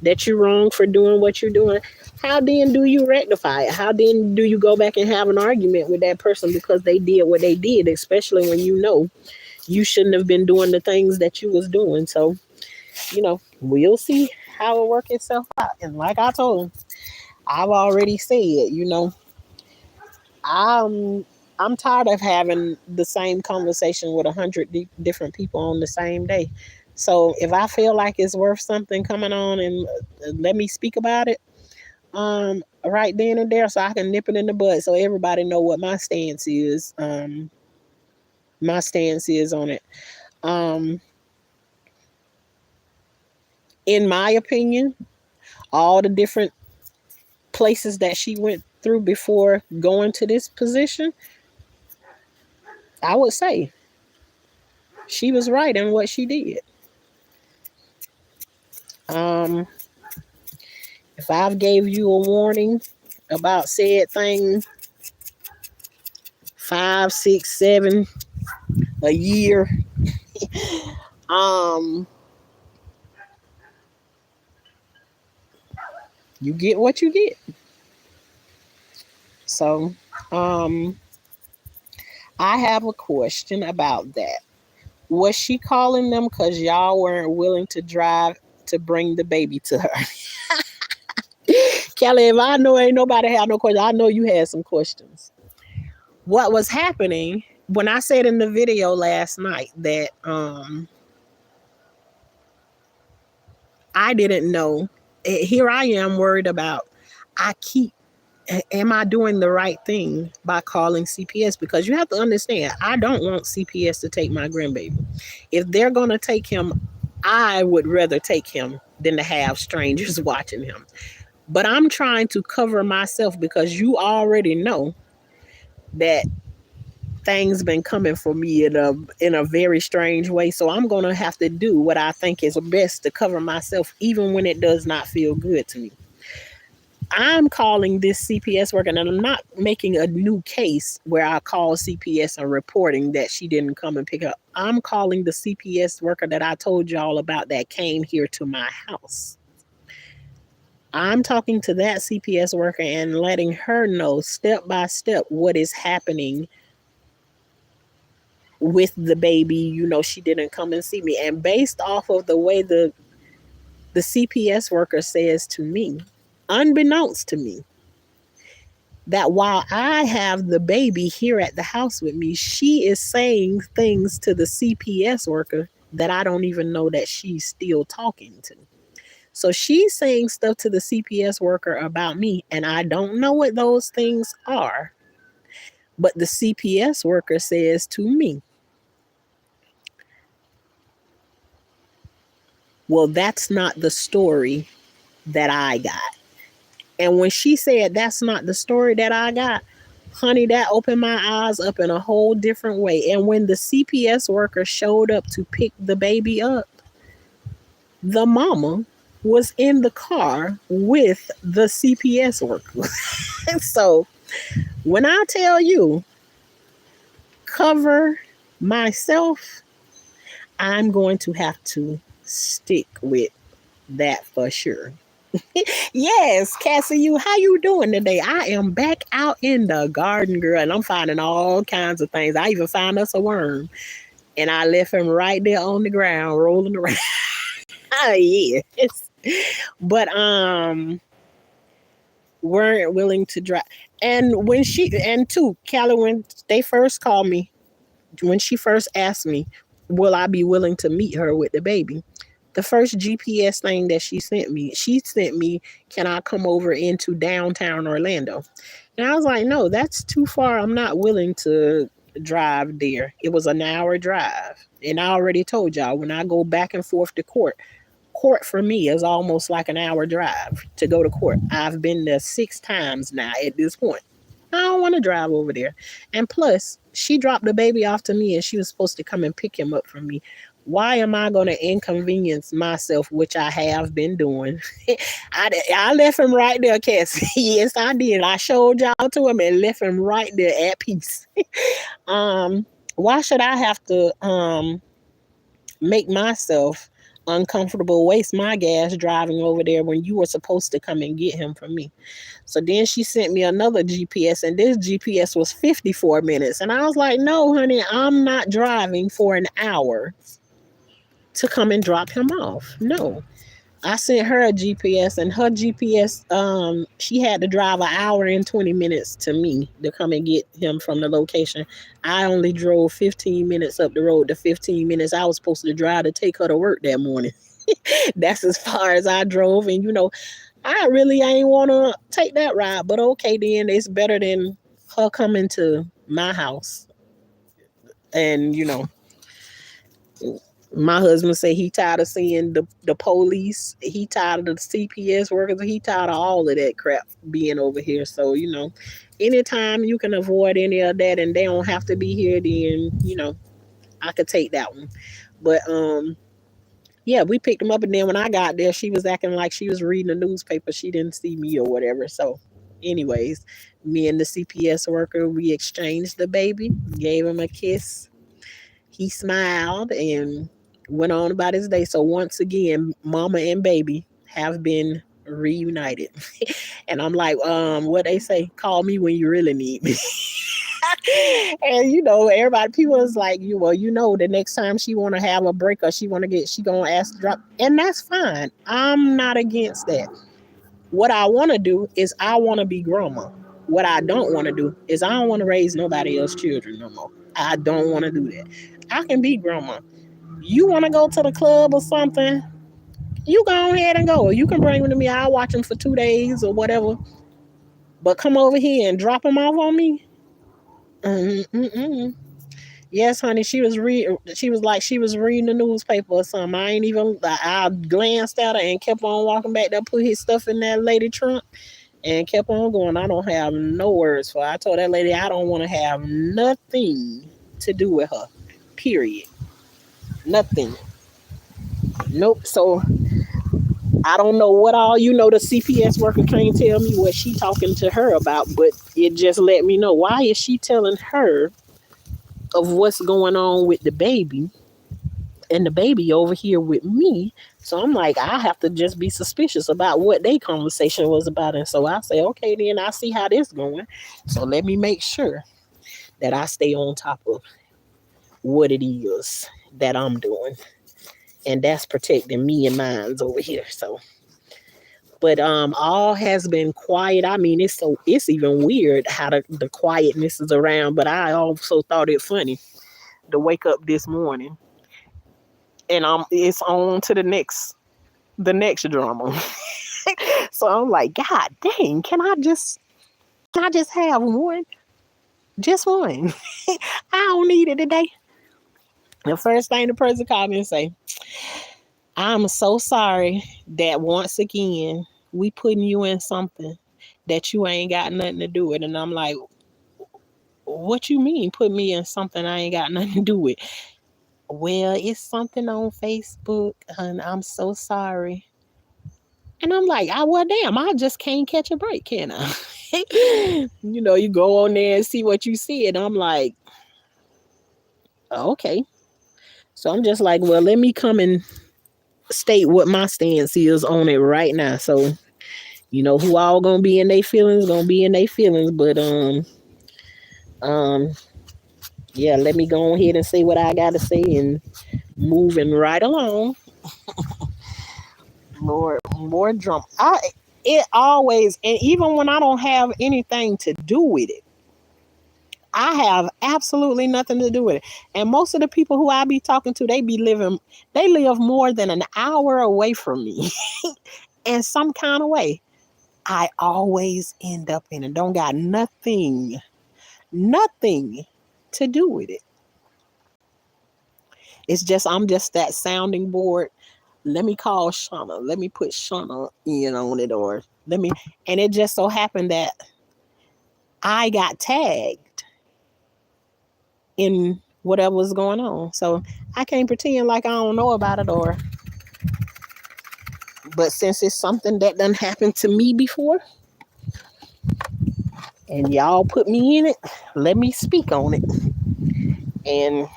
that you're wrong for doing what you're doing, how then do you rectify it? How then do you go back and have an argument with that person because they did what they did, especially when you know you shouldn't have been doing the things that you was doing? So, we'll see how it work itself out. And like I told him, I've already said, I'm I'm tired of having the same conversation with 100 different people on the same day. So if I feel like it's worth something coming on and let me speak about it, right then and there, so I can nip it in the bud, so everybody know what my stance is. My stance is on it. Um, in my opinion, all the different places that she went through before going to this position, I would say she was right in what she did. Um, if I've gave you a warning about said thing 5, 6, 7, a year, um, you get what you get. So, um, I have a question about that. Was she calling them because y'all weren't willing to drive to bring the baby to her? Kelly, if I know ain't nobody have no questions, I know you had some questions. What was happening when I said in the video last night that I didn't know. Here I am worried about, I keep, am I doing the right thing by calling CPS? Because you have to understand, I don't want CPS to take my grandbaby. If they're going to take him, I would rather take him than to have strangers watching him. But I'm trying to cover myself because you already know that things been coming for me in a very strange way. So I'm gonna have to do what I think is best to cover myself, even when it does not feel good to me. I'm calling this CPS worker, and I'm not making a new case where I call CPS and reporting that she didn't come and pick up. I'm calling the CPS worker that I told y'all about that came here to my house. I'm talking to that CPS worker and letting her know step by step what is happening with the baby. She didn't come and see me. And based off of the way the CPS worker says to me, unbeknownst to me, that while I have the baby here at the house with me, she is saying things to the CPS worker that I don't even know that she's still talking to. So she's saying stuff to the CPS worker about me, and I don't know what those things are. But the CPS worker says to me, well, that's not the story that I got. And when she said that's not the story that I got, honey, that opened my eyes up in a whole different way. And when the CPS worker showed up to pick the baby up, the mama was in the car with the CPS worker. So when I tell you, cover myself, I'm going to have to stick with that for sure. Yes, Cassie, how you doing today? I am back out in the garden, girl, and I'm finding all kinds of things. I even found us a worm, and I left him right there on the ground, rolling around. Yes. But weren't willing to drive. And when Callie, when they first called me, when she first asked me, will I be willing to meet her with the baby? The first GPS thing that she sent me, can I come over into downtown Orlando? And I was like, no, that's too far. I'm not willing to drive there. It was an hour drive. And I already told y'all, when I go back and forth to court for me is almost like an hour drive to go to court. I've been there 6 times now at this point. I don't want to drive over there. And plus, she dropped the baby off to me and she was supposed to come and pick him up from me. Why am I going to inconvenience myself, which I have been doing? I left him right there, Cassie. Yes, I did. I showed y'all to him and left him right there at peace. Why should I have to make myself uncomfortable, waste my gas driving over there when you were supposed to come and get him from me. So then she sent me another GPS, and this GPS was 54 minutes. And I was like, no, honey, I'm not driving for an hour to come and drop him off. No. I sent her a GPS, and her GPS, she had to drive an hour and 20 minutes to me to come and get him from the location. I only drove 15 minutes up the road, the 15 minutes I was supposed to drive to take her to work that morning. That's as far as I drove. And, I really ain't want to take that ride. But okay, then it's better than her coming to my house. And, my husband said he tired of seeing the police. He tired of the CPS workers. He tired of all of that crap being over here. So, anytime you can avoid any of that and they don't have to be here, then, I could take that one. But, yeah, we picked him up. And then when I got there, she was acting like she was reading the newspaper. She didn't see me or whatever. So, anyways, me and the CPS worker, we exchanged the baby, gave him a kiss. He smiled and went on about his day. So once again, mama and baby have been reunited. And I'm like, what they say, call me when you really need me. And everybody, people is like, the next time she want to have a break or she gonna ask to drop, and that's fine. I'm not against that. What I want to do is I want to be grandma. What I don't want to do is I don't want to raise nobody else's children no more. I don't want to do that. I can be grandma. You want to go to the club or something, you go ahead and go. You can bring them to me. I'll watch them for 2 days or whatever. But come over here and drop them off on me? Mm-mm-mm. Yes, honey. She was like she was reading the newspaper or something. I glanced at her and kept on walking back there, put his stuff in that lady trunk and kept on going. I don't have no words for her. I told that lady I don't want to have nothing to do with her. Period. Nothing. Nope. So I don't know what all the CPS worker can't tell me what she talking to her about, but it just let me know, why is she telling her of what's going on with the baby and the baby over here with me? So I'm like, I have to just be suspicious about what their conversation was about. And so I say, okay, then I see how this going. So let me make sure that I stay on top of what it is that I'm doing. And that's protecting me and mine's over here. So, but all has been quiet. I mean, it's even weird how the quietness is around. But I also thought it funny to wake up this morning and it's on to the next drama. So I'm like, God dang, can I just have one? Just one. I don't need it today. The first thing the person called me and say, I'm so sorry that once again we putting you in something that you ain't got nothing to do with. And I'm like, what you mean put me in something I ain't got nothing to do with? Well, it's something on Facebook and I'm so sorry. And I'm like, well, damn, I just can't catch a break, can I? You go on there and see what you see. And I'm like, okay. So I'm just like, well, let me come and state what my stance is on it right now. So, who all gonna be in their feelings, But yeah, let me go ahead and say what I gotta say and moving right along. More drum. It always, and even when I don't have anything to do with it, I have absolutely nothing to do with it. And most of the people who I be talking to, they live more than an hour away from me. In some kind of way, I always end up in it. Don't got nothing to do with it. It's just, I'm just that sounding board. Let me call Shauna. Let me put Shauna in on it, or and it just so happened that I got tagged in whatever was going on. So I can't pretend like I don't know about it, but since it's something that done happened to me before and y'all put me in it, let me speak on it. And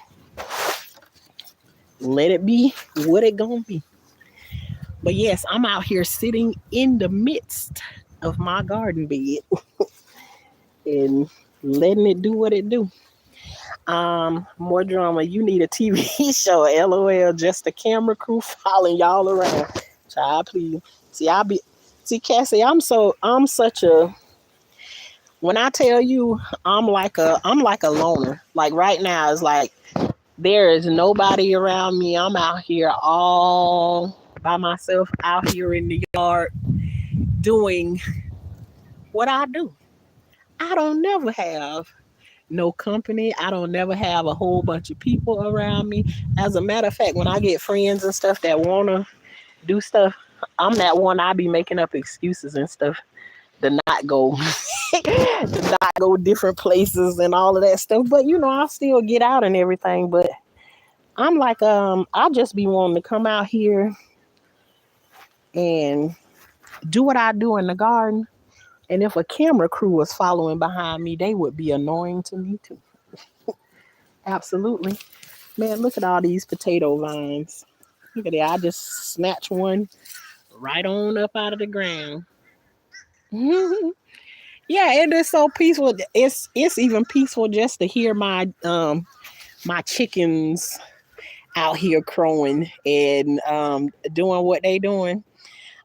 let it be what it gonna be. But yes, I'm out here sitting in the midst of my garden bed and letting it do what it do. More drama. You need a TV show. LOL. Just a camera crew following y'all around. Child, please. See, Cassie. I'm such a. When I tell you, I'm like a loner. Like right now, it's like there is nobody around me. I'm out here all by myself, out here in the yard doing what I do. I don't never have no company. I don't never have a whole bunch of people around me. As a matter of fact, when I get friends and stuff that wanna do stuff, I'm that one. I be making up excuses and stuff to not go, to not go different places and all of that stuff. But I still get out and everything. But I'm like, I just be wanting to come out here and do what I do in the garden. And if a camera crew was following behind me, they would be annoying to me too. Absolutely. Man, look at all these potato vines. Look at that. I just snatched one right on up out of the ground. Yeah, it is so peaceful. It's even peaceful just to hear my chickens out here crowing and doing what they doing.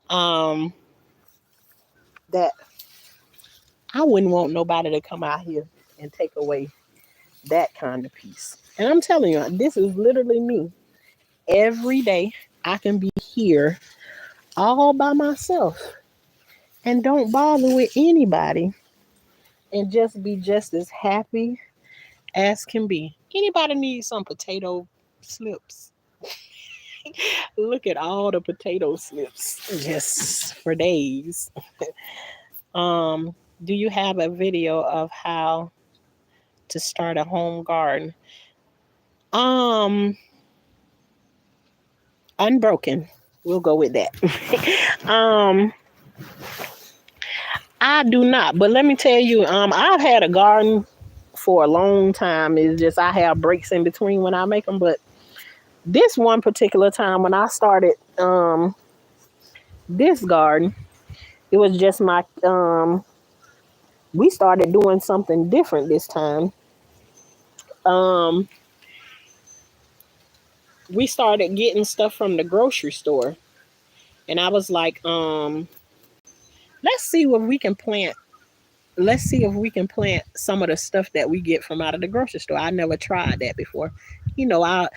Um that I wouldn't want nobody to come out here and take away that kind of peace. And I'm telling you, this is literally me. Every day I can be here all by myself and don't bother with anybody and just be just as happy as can be. Anybody need some potato slips? Look at all the potato slips just for days. um, do you have a video of how to start a home garden? Um, Unbroken. We'll go with that. um, I do not, but let me tell you, I've had a garden for a long time. It's just I have breaks in between when I make them. But this one particular time when I started this garden, it was just my we started doing something different this time. Um, we started getting stuff from the grocery store, and I was like, let's see what we can plant. Let's see if we can plant some of the stuff that we get from out of the grocery store. I never tried that before. I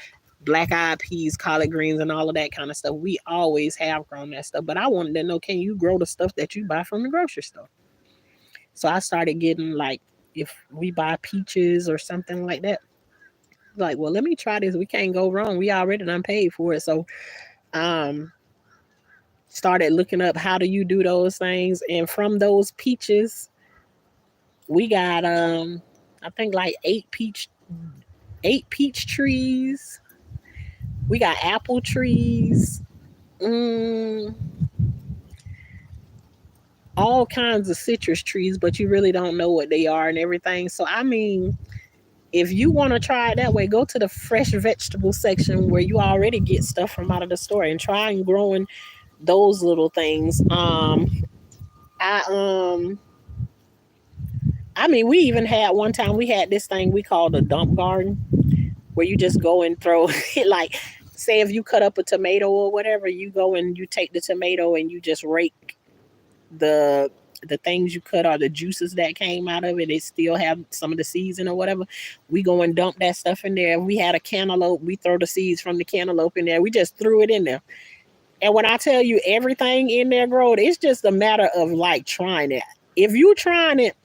black eyed peas, collard greens, and all of that kind of stuff. We always have grown that stuff. But I wanted to know, can you grow the stuff that you buy from the grocery store? So I started getting like if we buy peaches or something like that. Like, well, let me try this. We can't go wrong. We already done paid for it. So um started looking up how do you do those things. And from those peaches, we got I think like eight peach trees. We got apple trees. Mm, all kinds of citrus trees, but you really don't know what they are and everything. So I mean, if you want to try it that way, go to the fresh vegetable section where you already get stuff from out of the store and try and growing those little things. I I mean, we even had one time we had this thing we called a dump garden where you just go and throw it like say if you cut up a tomato or whatever, you go and you take the tomato and you just rake the things you cut or the juices that came out of it. It still have some of the seeds in or whatever. We go and dump that stuff in there. If we had a cantaloupe, we throw the seeds from the cantaloupe in there. We just threw it in there. And when I tell you everything in there growed, it's just a matter of like trying it. If you trying it,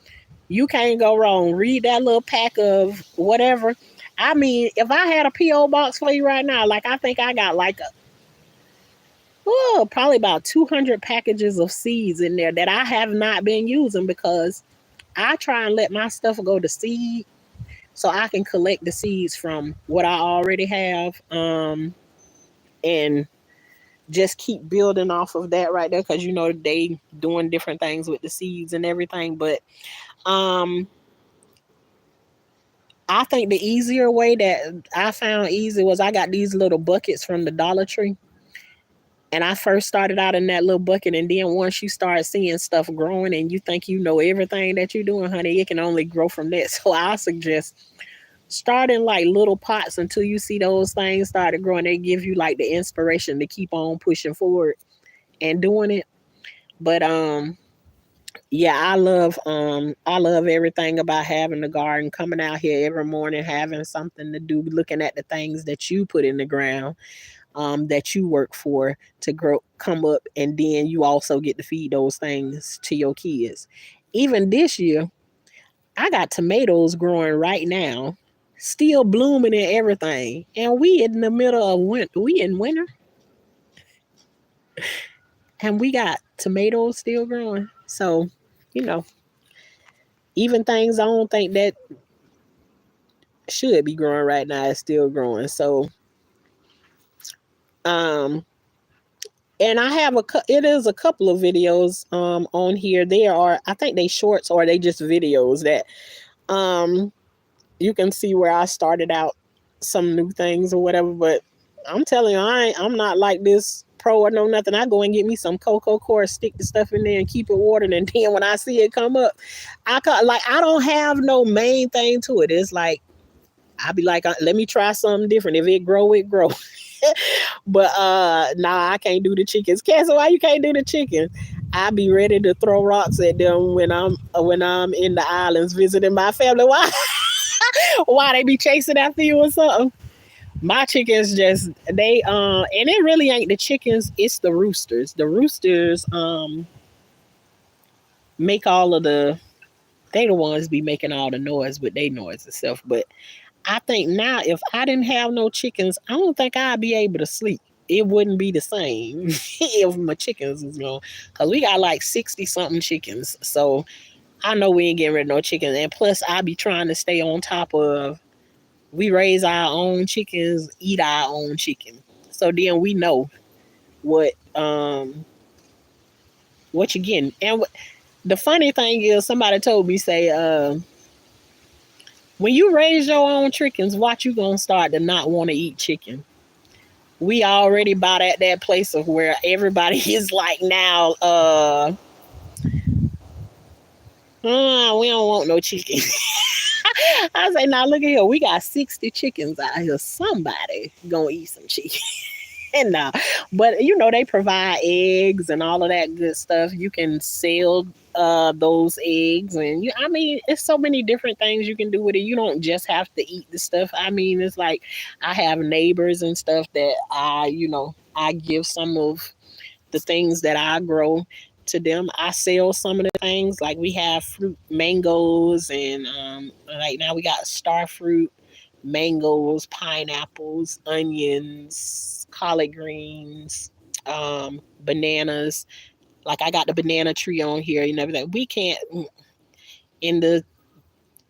you can't go wrong. Read that little pack of whatever. I mean, if I had a P.O. box for you right now, like I think I got like probably about 200 packages of seeds in there that I have not been using because I try and let my stuff go to seed so I can collect the seeds from what I already have and just keep building off of that right there because they doing different things with the seeds and everything. But I I think the easier way that I found easy was I got these little buckets from the Dollar Tree. And I first started out in that little bucket, and then once you start seeing stuff growing and you think you know everything that you're doing, honey, it can only grow from that. So I suggest starting like little pots until you see those things started growing. They give you like the inspiration to keep on pushing forward and doing it. But yeah, I love everything about having the garden, coming out here every morning, having something to do, looking at the things that you put in the ground, that you work for to grow, come up, and then you also get to feed those things to your kids. Even this year, I got tomatoes growing right now, still blooming and everything, and we in the middle of winter. We in winter, and we got tomatoes still growing. So, you know, even things I don't think that should be growing right now is still growing. So, um, and I have it is a couple of videos on here. There are, I think they shorts or they just videos that um you can see where I started out some new things or whatever. But I'm telling you, I'm not like this pro or no nothing. I go and get me some cocoa core, stick the stuff in there and keep it watered, and then when I see it come up, I don't have no main thing to it. It's like I'll be like, let me try something different. If it grow, it grow. But nah, I can't do the chickens. Cassie, why you can't do the chicken? I be ready to throw rocks at them when I'm in the islands visiting my family. Why? Why they be chasing after you or something? My chickens just and it really ain't the chickens, it's the roosters. The roosters make all of they the ones be making all the noise with they noise itself. But I think now if I didn't have no chickens, I don't think I'd be able to sleep. It wouldn't be the same if my chickens was gone. Cause we got like 60 something chickens. So I know we ain't getting rid of no chickens. And plus I be trying to stay on top of, we raise our own chickens, eat our own chicken. So then we know what what you're getting. And the funny thing is somebody told me, say, when you raise your own chickens, watch you gonna start to not want to eat chicken. We already about at that place of where everybody is like now, we don't want no chicken. I say, now look at here, we got 60 chickens out here. Somebody gonna eat some chicken. And nah, but you know they provide eggs and all of that good stuff. You can sell those eggs, and I mean, it's so many different things you can do with it. You don't just have to eat the stuff. I mean, it's like I have neighbors and stuff that I give some of the things that I grow to them. I sell some of the things, like we have fruit, mangoes, and like now we got star fruit, mangoes, pineapples, onions, collard greens, bananas. Like I got the banana tree on here and everything. We can't, in the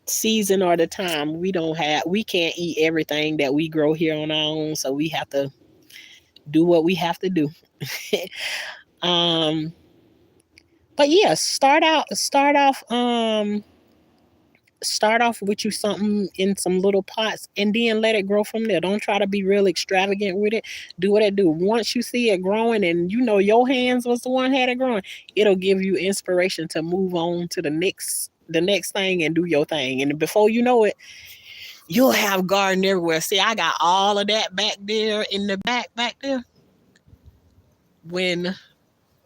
season or the time, we can't eat everything that we grow here on our own. So we have to do what we have to do. um, but yeah, start off with you something in some little pots and then let it grow from there. Don't try to be real extravagant with it. Do what it do. Once you see it growing and you know your hands was the one had it growing, it'll give you inspiration to move on to the next thing and do your thing. And before you know it, you'll have garden everywhere. See, I got all of that back there in the back there. When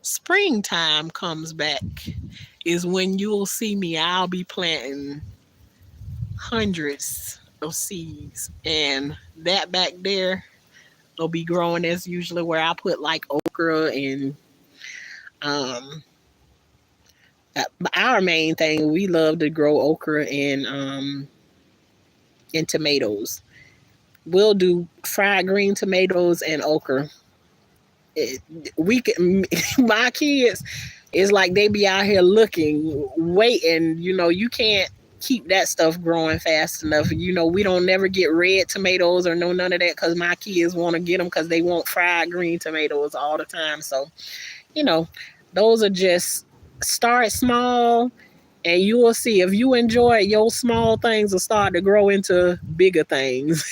springtime comes back is when you'll see me. I'll be planting hundreds of seeds, and that back there will be growing as usually where I put like okra and um our main thing, we love to grow okra and tomatoes. We'll do fried green tomatoes and okra. It, we can, my kids, it's like they be out here looking, waiting. You can't keep that stuff growing fast enough. We don't never get red tomatoes or no none of that because my kids want to get them because they want fried green tomatoes all the time. So, you know, those are just start small And you will see if you enjoy it, your small things will start to grow into bigger things.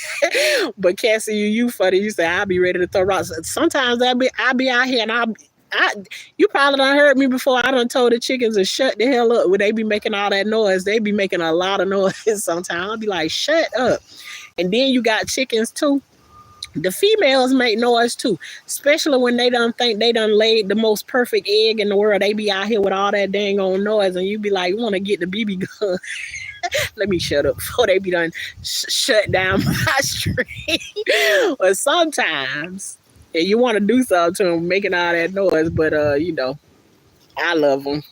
But Cassie, you funny. You say I'll be ready to throw rocks. Sometimes I be out here and I you probably done heard me before. I done told the chickens to shut the hell up when they be making all that noise. They be making a lot of noise sometimes. I'll be like, shut up. And then you got chickens too. The females make noise too, especially when they don't think they done laid the most perfect egg in the world. They be out here with all that dang on noise, and you be like, you want to get the BB gun. Let me shut up before they be done shut down my stream. But sometimes, and you want to do something to them, making all that noise, but I love them.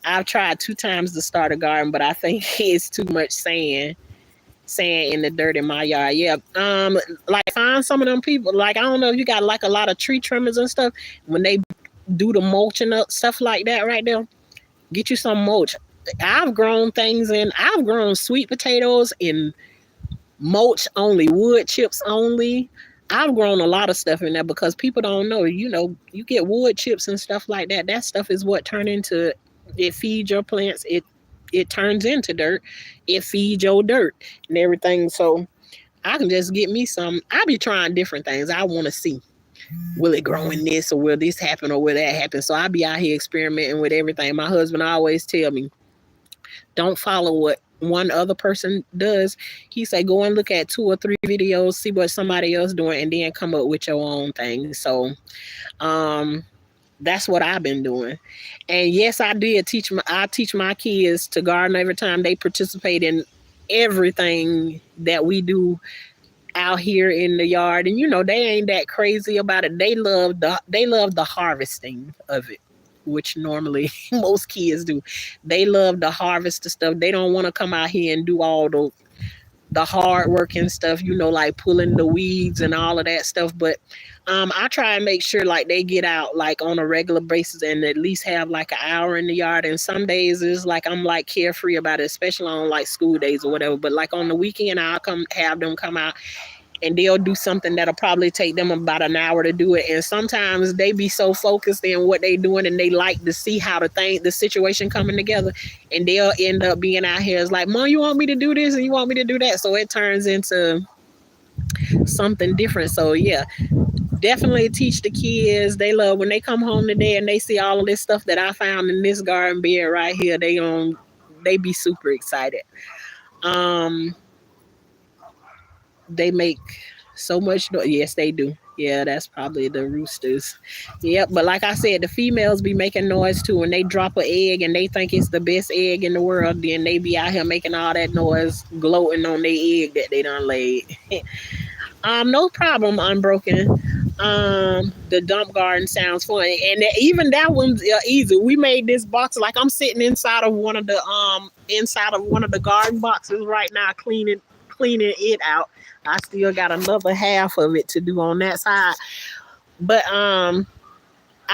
I've tried 2 times to start a garden, but I think it's too much sand in the dirt in my yard. Yeah. Like find some of them people. Like I don't know if you got like a lot of tree trimmers and stuff. When they do the mulching up stuff like that right there, get you some mulch. I've grown things I've grown sweet potatoes in mulch only, wood chips only. I've grown a lot of stuff in there because people don't know, you get wood chips and stuff like that. That stuff is what turn into, it feeds your plants. It turns into dirt. It feeds your dirt and everything. So I can just get me some. I be trying different things. I want to see, will it grow in this, or will this happen, or will that happen? So I be out here experimenting with everything. My husband always tell me, don't follow what one other person does. He say, go and look at 2 or 3 videos, see what somebody else doing, and then come up with your own thing. So that's what I've been doing. And yes, I teach my kids to garden every time they participate in everything that we do out here in the yard. And they ain't that crazy about it. They love the harvesting of it, which normally most kids do. They love to harvest the stuff. They don't want to come out here and do all the hard work and stuff, like pulling the weeds and all of that stuff. But I try and make sure like they get out like on a regular basis and at least have like an hour in the yard. And some days it's like I'm like carefree about it, especially on like school days or whatever. But like on the weekend, I'll have them come out and they'll do something that'll probably take them about an hour to do it. And sometimes they be so focused in what they doing and they like to see how the situation coming together, and they'll end up being out here. It's like, Mom, you want me to do this and you want me to do that. So it turns into something different. So yeah, definitely teach the kids. They love when they come home today and they see all of this stuff that I found in this garden bed right here. They be super excited. Um, They make so much noise. Yes, they do. Yeah, that's probably the roosters. Yep, but like I said, the females be making noise too. When they drop an egg and they think it's the best egg in the world, then they be out here making all that noise, gloating on their egg that they done laid. No problem, Unbroken. The dump garden sounds fun, and even that one's easy. We made this box like I'm sitting inside of one of the garden boxes right now, cleaning it out. I still got another half of it to do on that side, but I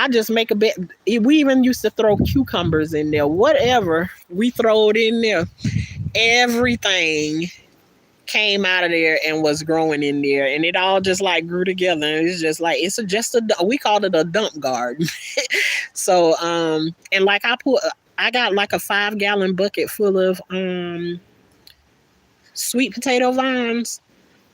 just make a bit. We even used to throw cucumbers in there. Whatever we throw it in there, everything came out of there and was growing in there, and it all just like grew together. And it's just like we called it a dump garden. So and like I got like a 5-gallon bucket full of sweet potato vines.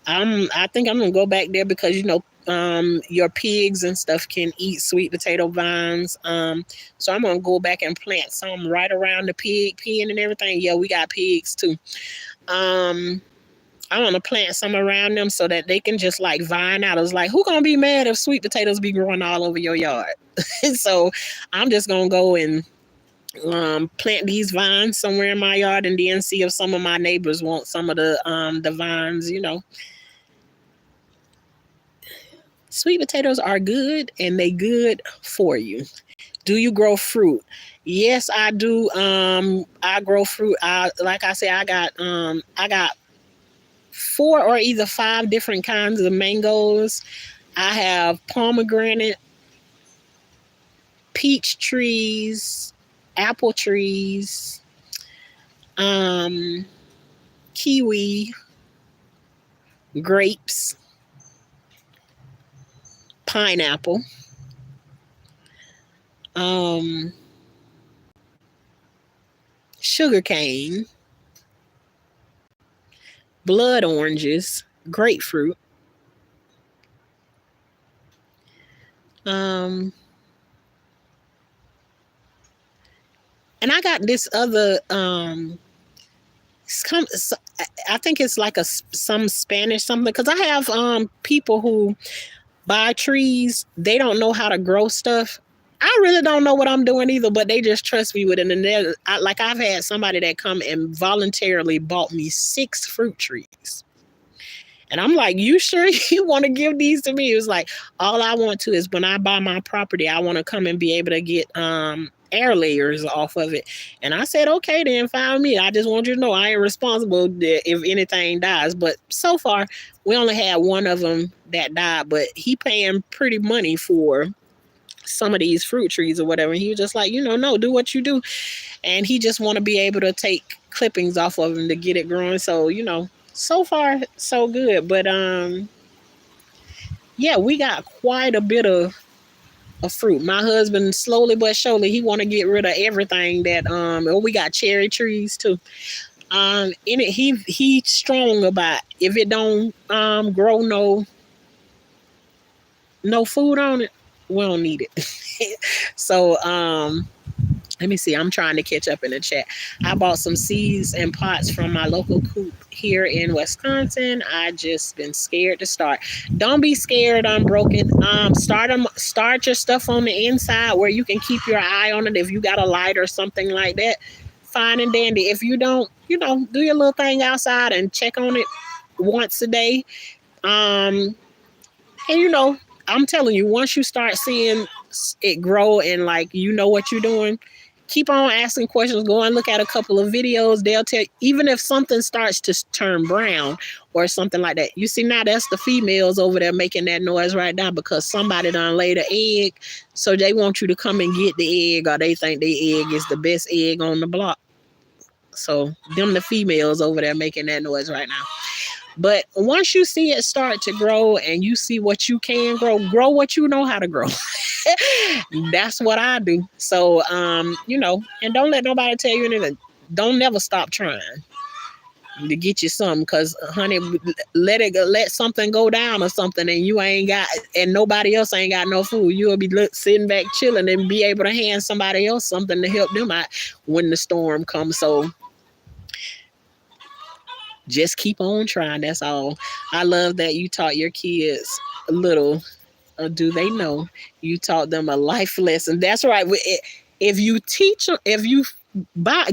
I think I'm gonna go back there because your pigs and stuff can eat sweet potato vines. So I'm gonna go back and plant some right around the pig pen and everything. Yeah, we got pigs too. I want to plant some around them so that they can just like vine out. It's like, who gonna be mad if sweet potatoes be growing all over your yard? So I'm just gonna go and plant these vines somewhere in my yard, and then see if some of my neighbors want some of the vines. Sweet potatoes are good, and they good for you. Do you grow fruit? Yes, I do. I grow fruit. Like I said, I got 4 or either 5 different kinds of mangoes. I have pomegranate, peach trees, apple trees, kiwi, grapes, pineapple, sugarcane, blood oranges, grapefruit. And I got this other I think it's like some Spanish something, because I have people who buy trees. They don't know how to grow stuff. I really don't know what I'm doing either, but they just trust me with it. And like I've had somebody that come and voluntarily bought me 6 fruit trees. And I'm like, you sure you want to give these to me? It was like, all I want to is when I buy my property, I want to come and be able to get air layers off of it. And I said, okay, then fine me. I just want you to know I ain't responsible if anything dies. But so far, we only had one of them that died, but he paying pretty money for some of these fruit trees or whatever. And he was just like, no, do what you do. And he just want to be able to take clippings off of them to get it growing. So, so far so good. But yeah, we got quite a bit of fruit. My husband, slowly but surely, he want to get rid of everything that we got cherry trees too. In it, he's strong about if it don't grow no food on it, we don't need it. So let me see. I'm trying to catch up in the chat. I bought some seeds and pots from my local coop here in Wisconsin. I just been scared to start. Don't be scared. I'm broken. Start your stuff on the inside where you can keep your eye on it. If you got a light or something like that, fine and dandy. If you don't, do your little thing outside and check on it once a day. And I'm telling you, once you start seeing it grow and like what you're doing, keep on asking questions. Go and look at a couple of videos. They'll tell you, even if something starts to turn brown or something like that. You see, now that's the females over there making that noise right now because somebody done laid an egg. So they want you to come and get the egg, or they think the egg is the best egg on the block. So them the females over there making that noise right now. But once you see it start to grow and you see what you can grow what you know how to grow. That's what I do. So, and don't let nobody tell you anything. Don't never stop trying to get you something, because, honey, let something go down or something and you ain't got, and nobody else ain't got no food. You'll be sitting back chilling and be able to hand somebody else something to help them out when the storm comes. So, just keep on trying. That's all. I love that you taught your kids a little. Do they know you taught them a life lesson? That's right. If you teach them, if you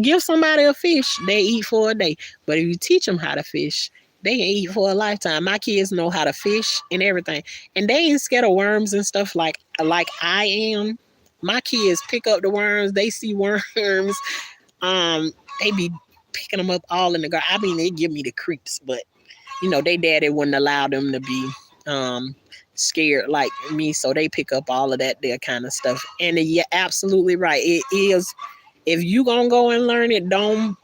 give somebody a fish, they eat for a day. But if you teach them how to fish, they can eat for a lifetime. My kids know how to fish and everything, and they ain't scared of worms and stuff like I am. My kids pick up the worms. They see worms. They be picking them up all in the garden. I mean, they give me the creeps, but they daddy wouldn't allow them to be scared like me, so they pick up all of that there kind of stuff. And you're absolutely right. It is, if you gonna go and learn it, don't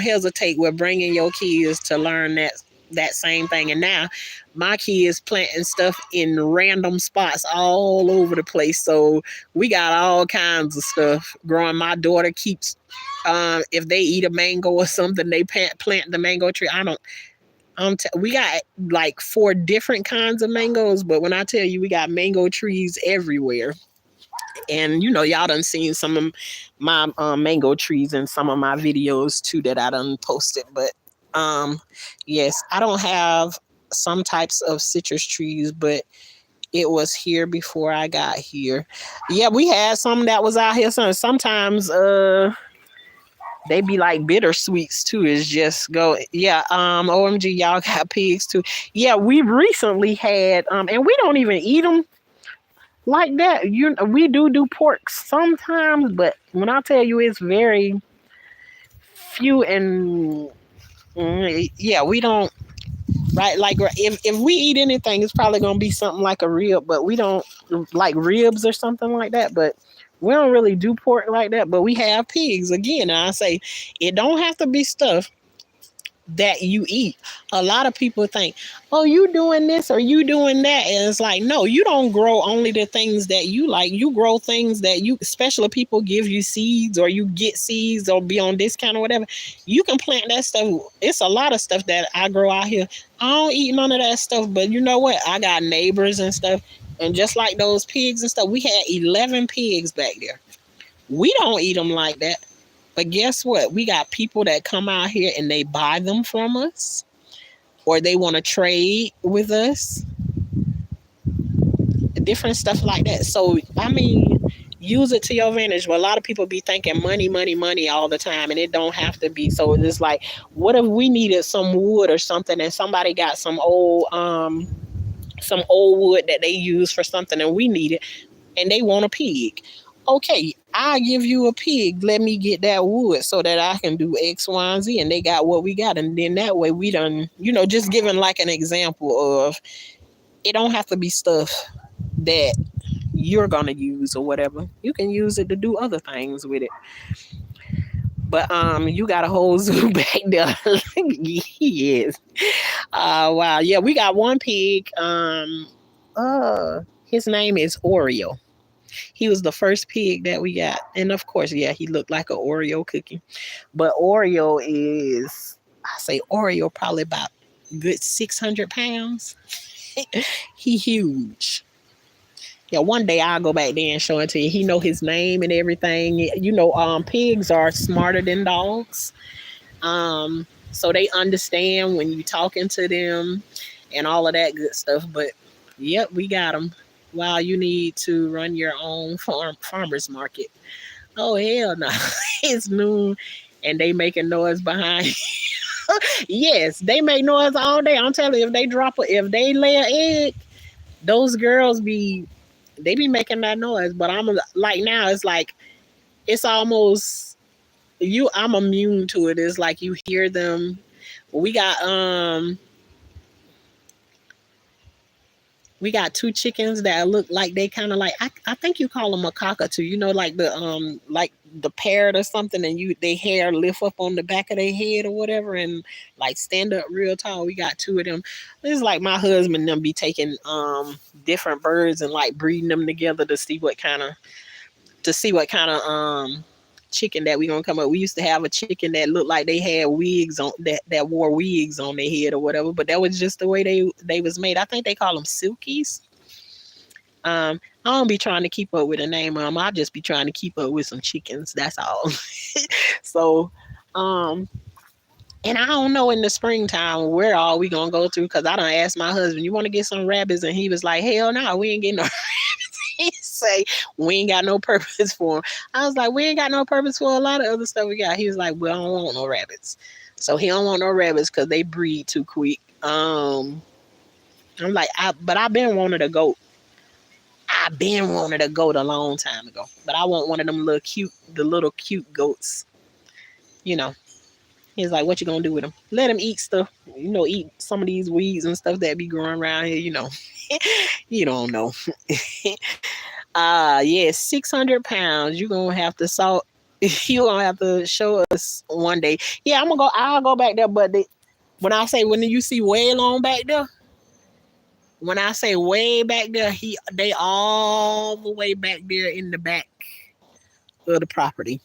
hesitate with bringing your kids to learn that same thing. And now my kids planting stuff in random spots all over the place, so we got all kinds of stuff growing. My daughter keeps if they eat a mango or something, they plant the mango tree. We got like 4 different kinds of mangoes, but when I tell you, we got mango trees everywhere. And y'all done seen some of my mango trees in some of my videos too that I done posted. But yes, I don't have some types of citrus trees, but it was here before I got here. Yeah, we had some that was out here. Sometimes they be like bittersweets too. It's just go, yeah. OMG, y'all got pigs too. Yeah, we recently had and we don't even eat them like that. We do pork sometimes, but when I tell you, it's very few. And yeah, we don't. Right, like if we eat anything, it's probably gonna be something like a rib, but we don't like ribs or something like that. But we don't really do pork like that. But we have pigs again, and I say it don't have to be stuffed. that you eat. A lot of people think, oh, you doing this or you doing that. And it's like, no, you don't grow only the things that you like. You grow things that you, especially people give you seeds or you get seeds or be on discount or whatever. You can plant that stuff. It's a lot of stuff that I grow out here. I don't eat none of that stuff, but you know what? I got neighbors and stuff. And just like those pigs and stuff, we had 11 pigs back there. We don't eat them like that. But guess what? We got people that come out here and they buy them from us or they want to trade with us, different stuff like that. So, I mean, use it to your advantage. But a lot of people be thinking money, money, money all the time, and it don't have to be. So it's like, what if we needed some wood or something and somebody got some old wood that they use for something and we need it and they want a pig. Okay, I'll give you a pig. Let me get that wood so that I can do X, Y, and Z. And they got what we got. And then that way we done, just giving like an example of it don't have to be stuff that you're going to use or whatever. You can use it to do other things with it. But you got a whole zoo back there. Yes. Wow. Yeah, we got one pig. His name is Oreo. He was the first pig that we got. And of course, yeah, he looked like an Oreo cookie. But Oreo is, I say Oreo probably about good 600 pounds. He huge. Yeah, one day I'll go back there and show it to you. He know his name and everything. Pigs are smarter than dogs. So they understand when you talking to them and all of that good stuff. But yep, we got them. Wow, you need to run your own farmer's market. Oh hell no. It's noon and they making noise behind you. Yes, they make noise all day. I'm telling you, if they lay an egg, those girls they be making that noise. But I'm like, now it's like it's almost I'm immune to it. It's like you hear them. We got two chickens that look like they kind of like, I think you call them a cockatoo. Like the parrot or something, and they hair lift up on the back of their head or whatever, and like stand up real tall. We got two of them. It's like my husband and them be taking different birds and like breeding them together to see what kind of chicken that we gonna come up. We used to have a chicken that looked like they had wigs on that wore wigs on their head or whatever, but that was just the way they was made. I think they call them silkies. I don't be trying to keep up with the name of them. I just be trying to keep up with some chickens. That's all. So, and I don't know in the springtime where all we gonna go through, because I done asked my husband, you want to get some rabbits? And he was like, hell no, we ain't getting no rabbits. He say, we ain't got no purpose for them. I was like, we ain't got no purpose for a lot of other stuff we got. He was like, well, I don't want no rabbits. So he don't want no rabbits because they breed too quick. I'm like, but I've been wanting a goat. I've been wanting a goat a long time ago. But I want one of them little cute goats. He's like, what you gonna do with them? Let him eat stuff. Eat some of these weeds and stuff that be growing around here, You don't know. Yeah, 600 pounds. You're gonna have to salt. You're gonna have to show us one day. Yeah, I'll go back there, but when you see way long back there, when I say way back there, they all the way back there in the back of the property.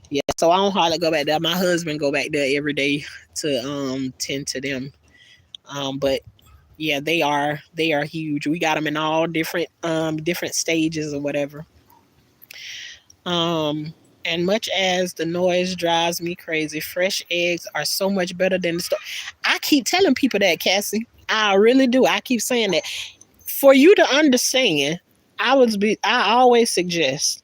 Yeah, so I don't hardly go back there. My husband go back there every day to tend to them. But yeah, they are huge. We got them in all different stages or whatever. And much as the noise drives me crazy, fresh eggs are so much better than the store. I keep telling people that, Cassie. I really do. I keep saying that. For you to understand, I always suggest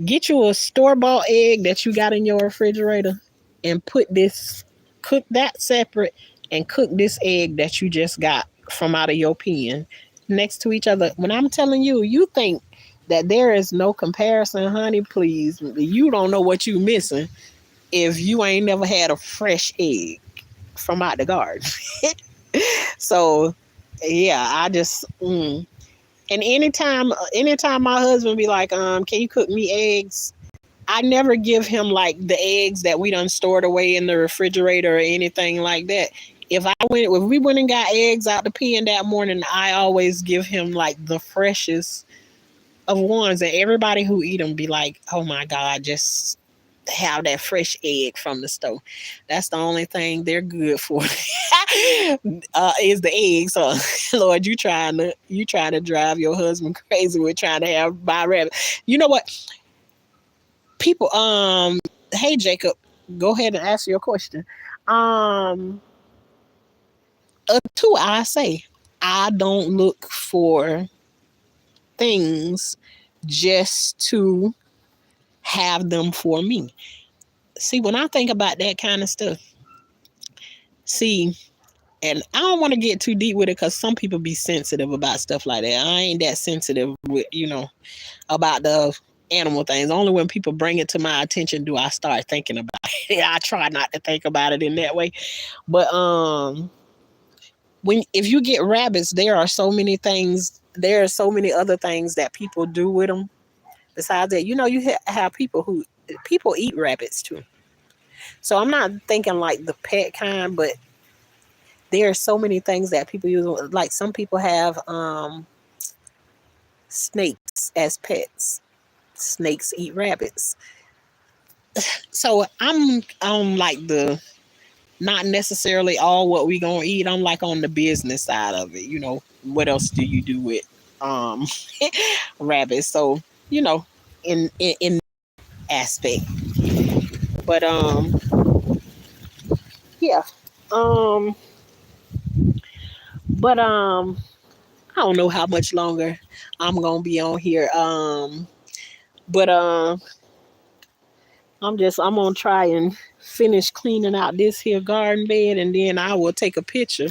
get you a store-bought egg that you got in your refrigerator and cook that separate and cook this egg that you just got from out of your pen next to each other. When I'm telling you, you think that there is no comparison, honey, please. You don't know what you missing if you ain't never had a fresh egg from out the garden. So, yeah, I just... And anytime my husband be like, can you cook me eggs? I never give him like the eggs that we done stored away in the refrigerator or anything like that. If we went and got eggs out the pen that morning, I always give him like the freshest of ones, and everybody who eat them be like, "Oh my God, just have that fresh egg from the stove." That's the only thing they're good for. Is the eggs. So, Lord, you trying to drive your husband crazy with trying to buy rabbit. You know what? People, hey Jacob, go ahead and answer your question. Um, two, I say I don't look for things just to have them for me. See, when I think about that kind of stuff, see, and I don't want to get too deep with it because some people be sensitive about stuff like that. I ain't that sensitive with, about the animal things. Only when people bring it to my attention do I start thinking about it. I try not to think about it in that way. But if you get rabbits, there are so many things. There are so many other things that people do with them. Besides that, you have people eat rabbits too. So I'm not thinking like the pet kind, but there are so many things that people use. Like some people have snakes as pets. Snakes eat rabbits. So I'm on like the not necessarily all what we gonna eat. I'm like on the business side of it. What else do you do with um rabbits? So in aspect, but yeah, um, but I don't know how much longer I'm gonna be on here. But I'm gonna try and finish cleaning out this here garden bed, and then I will take a picture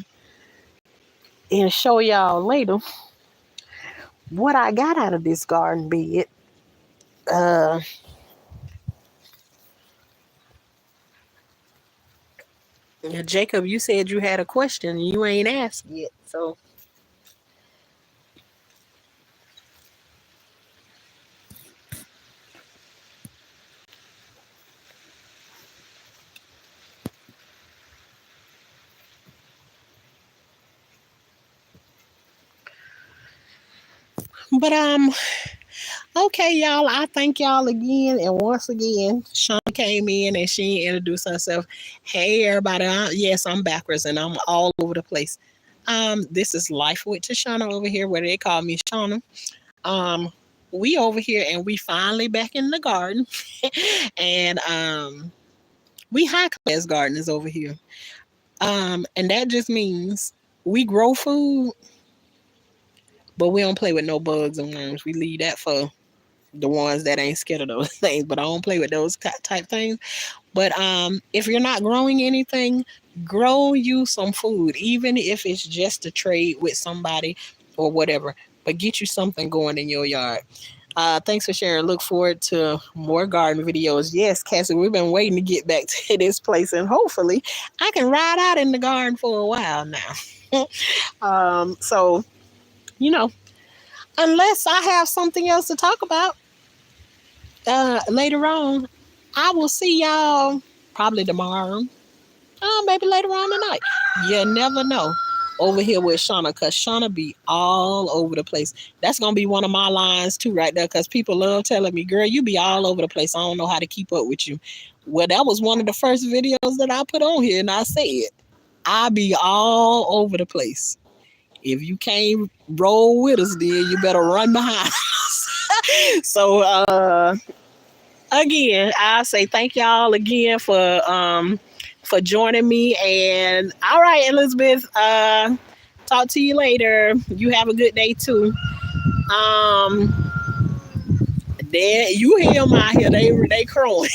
and show y'all later what I got out of this garden bed. Uh, Jacob, you said you had a question. You ain't asked yet, so. But okay, y'all. I thank y'all again, and once again, Shauna came in and she introduced herself. Hey, everybody. Yes, I'm backwards and I'm all over the place. This is Life with Tashana over here, where they call me Shauna. Um, we over here, and we finally back in the garden, and we high class gardeners over here. And that just means we grow food, but we don't play with no bugs and worms. We leave that for the ones that ain't scared of those things. But I don't play with those type things. But if you're not growing anything, grow you some food, even if it's just to trade with somebody or whatever. But get you something going in your yard. Thanks for sharing. Look forward to more garden videos. Yes, Cassie, we've been waiting to get back to this place, and hopefully I can ride out in the garden for a while now. So, unless I have something else to talk about later on, I will see y'all probably tomorrow. Maybe later on tonight. You never know. Over here with Shauna, because Shauna be all over the place. That's going to be one of my lines too right there, because people love telling me, girl, you be all over the place. I don't know how to keep up with you. Well, that was one of the first videos that I put on here, and I said, I be all over the place. If you can't roll with us, then you better run behind us. So, again, I say thank y'all again for joining me. And all right, Elizabeth, talk to you later. You have a good day too. There you hear them out here, they crowing.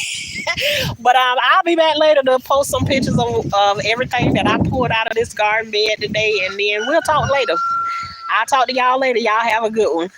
But I'll be back later to post some pictures of everything that I pulled out of this garden bed today, and then we'll talk later. I'll talk to y'all later. Y'all have a good one.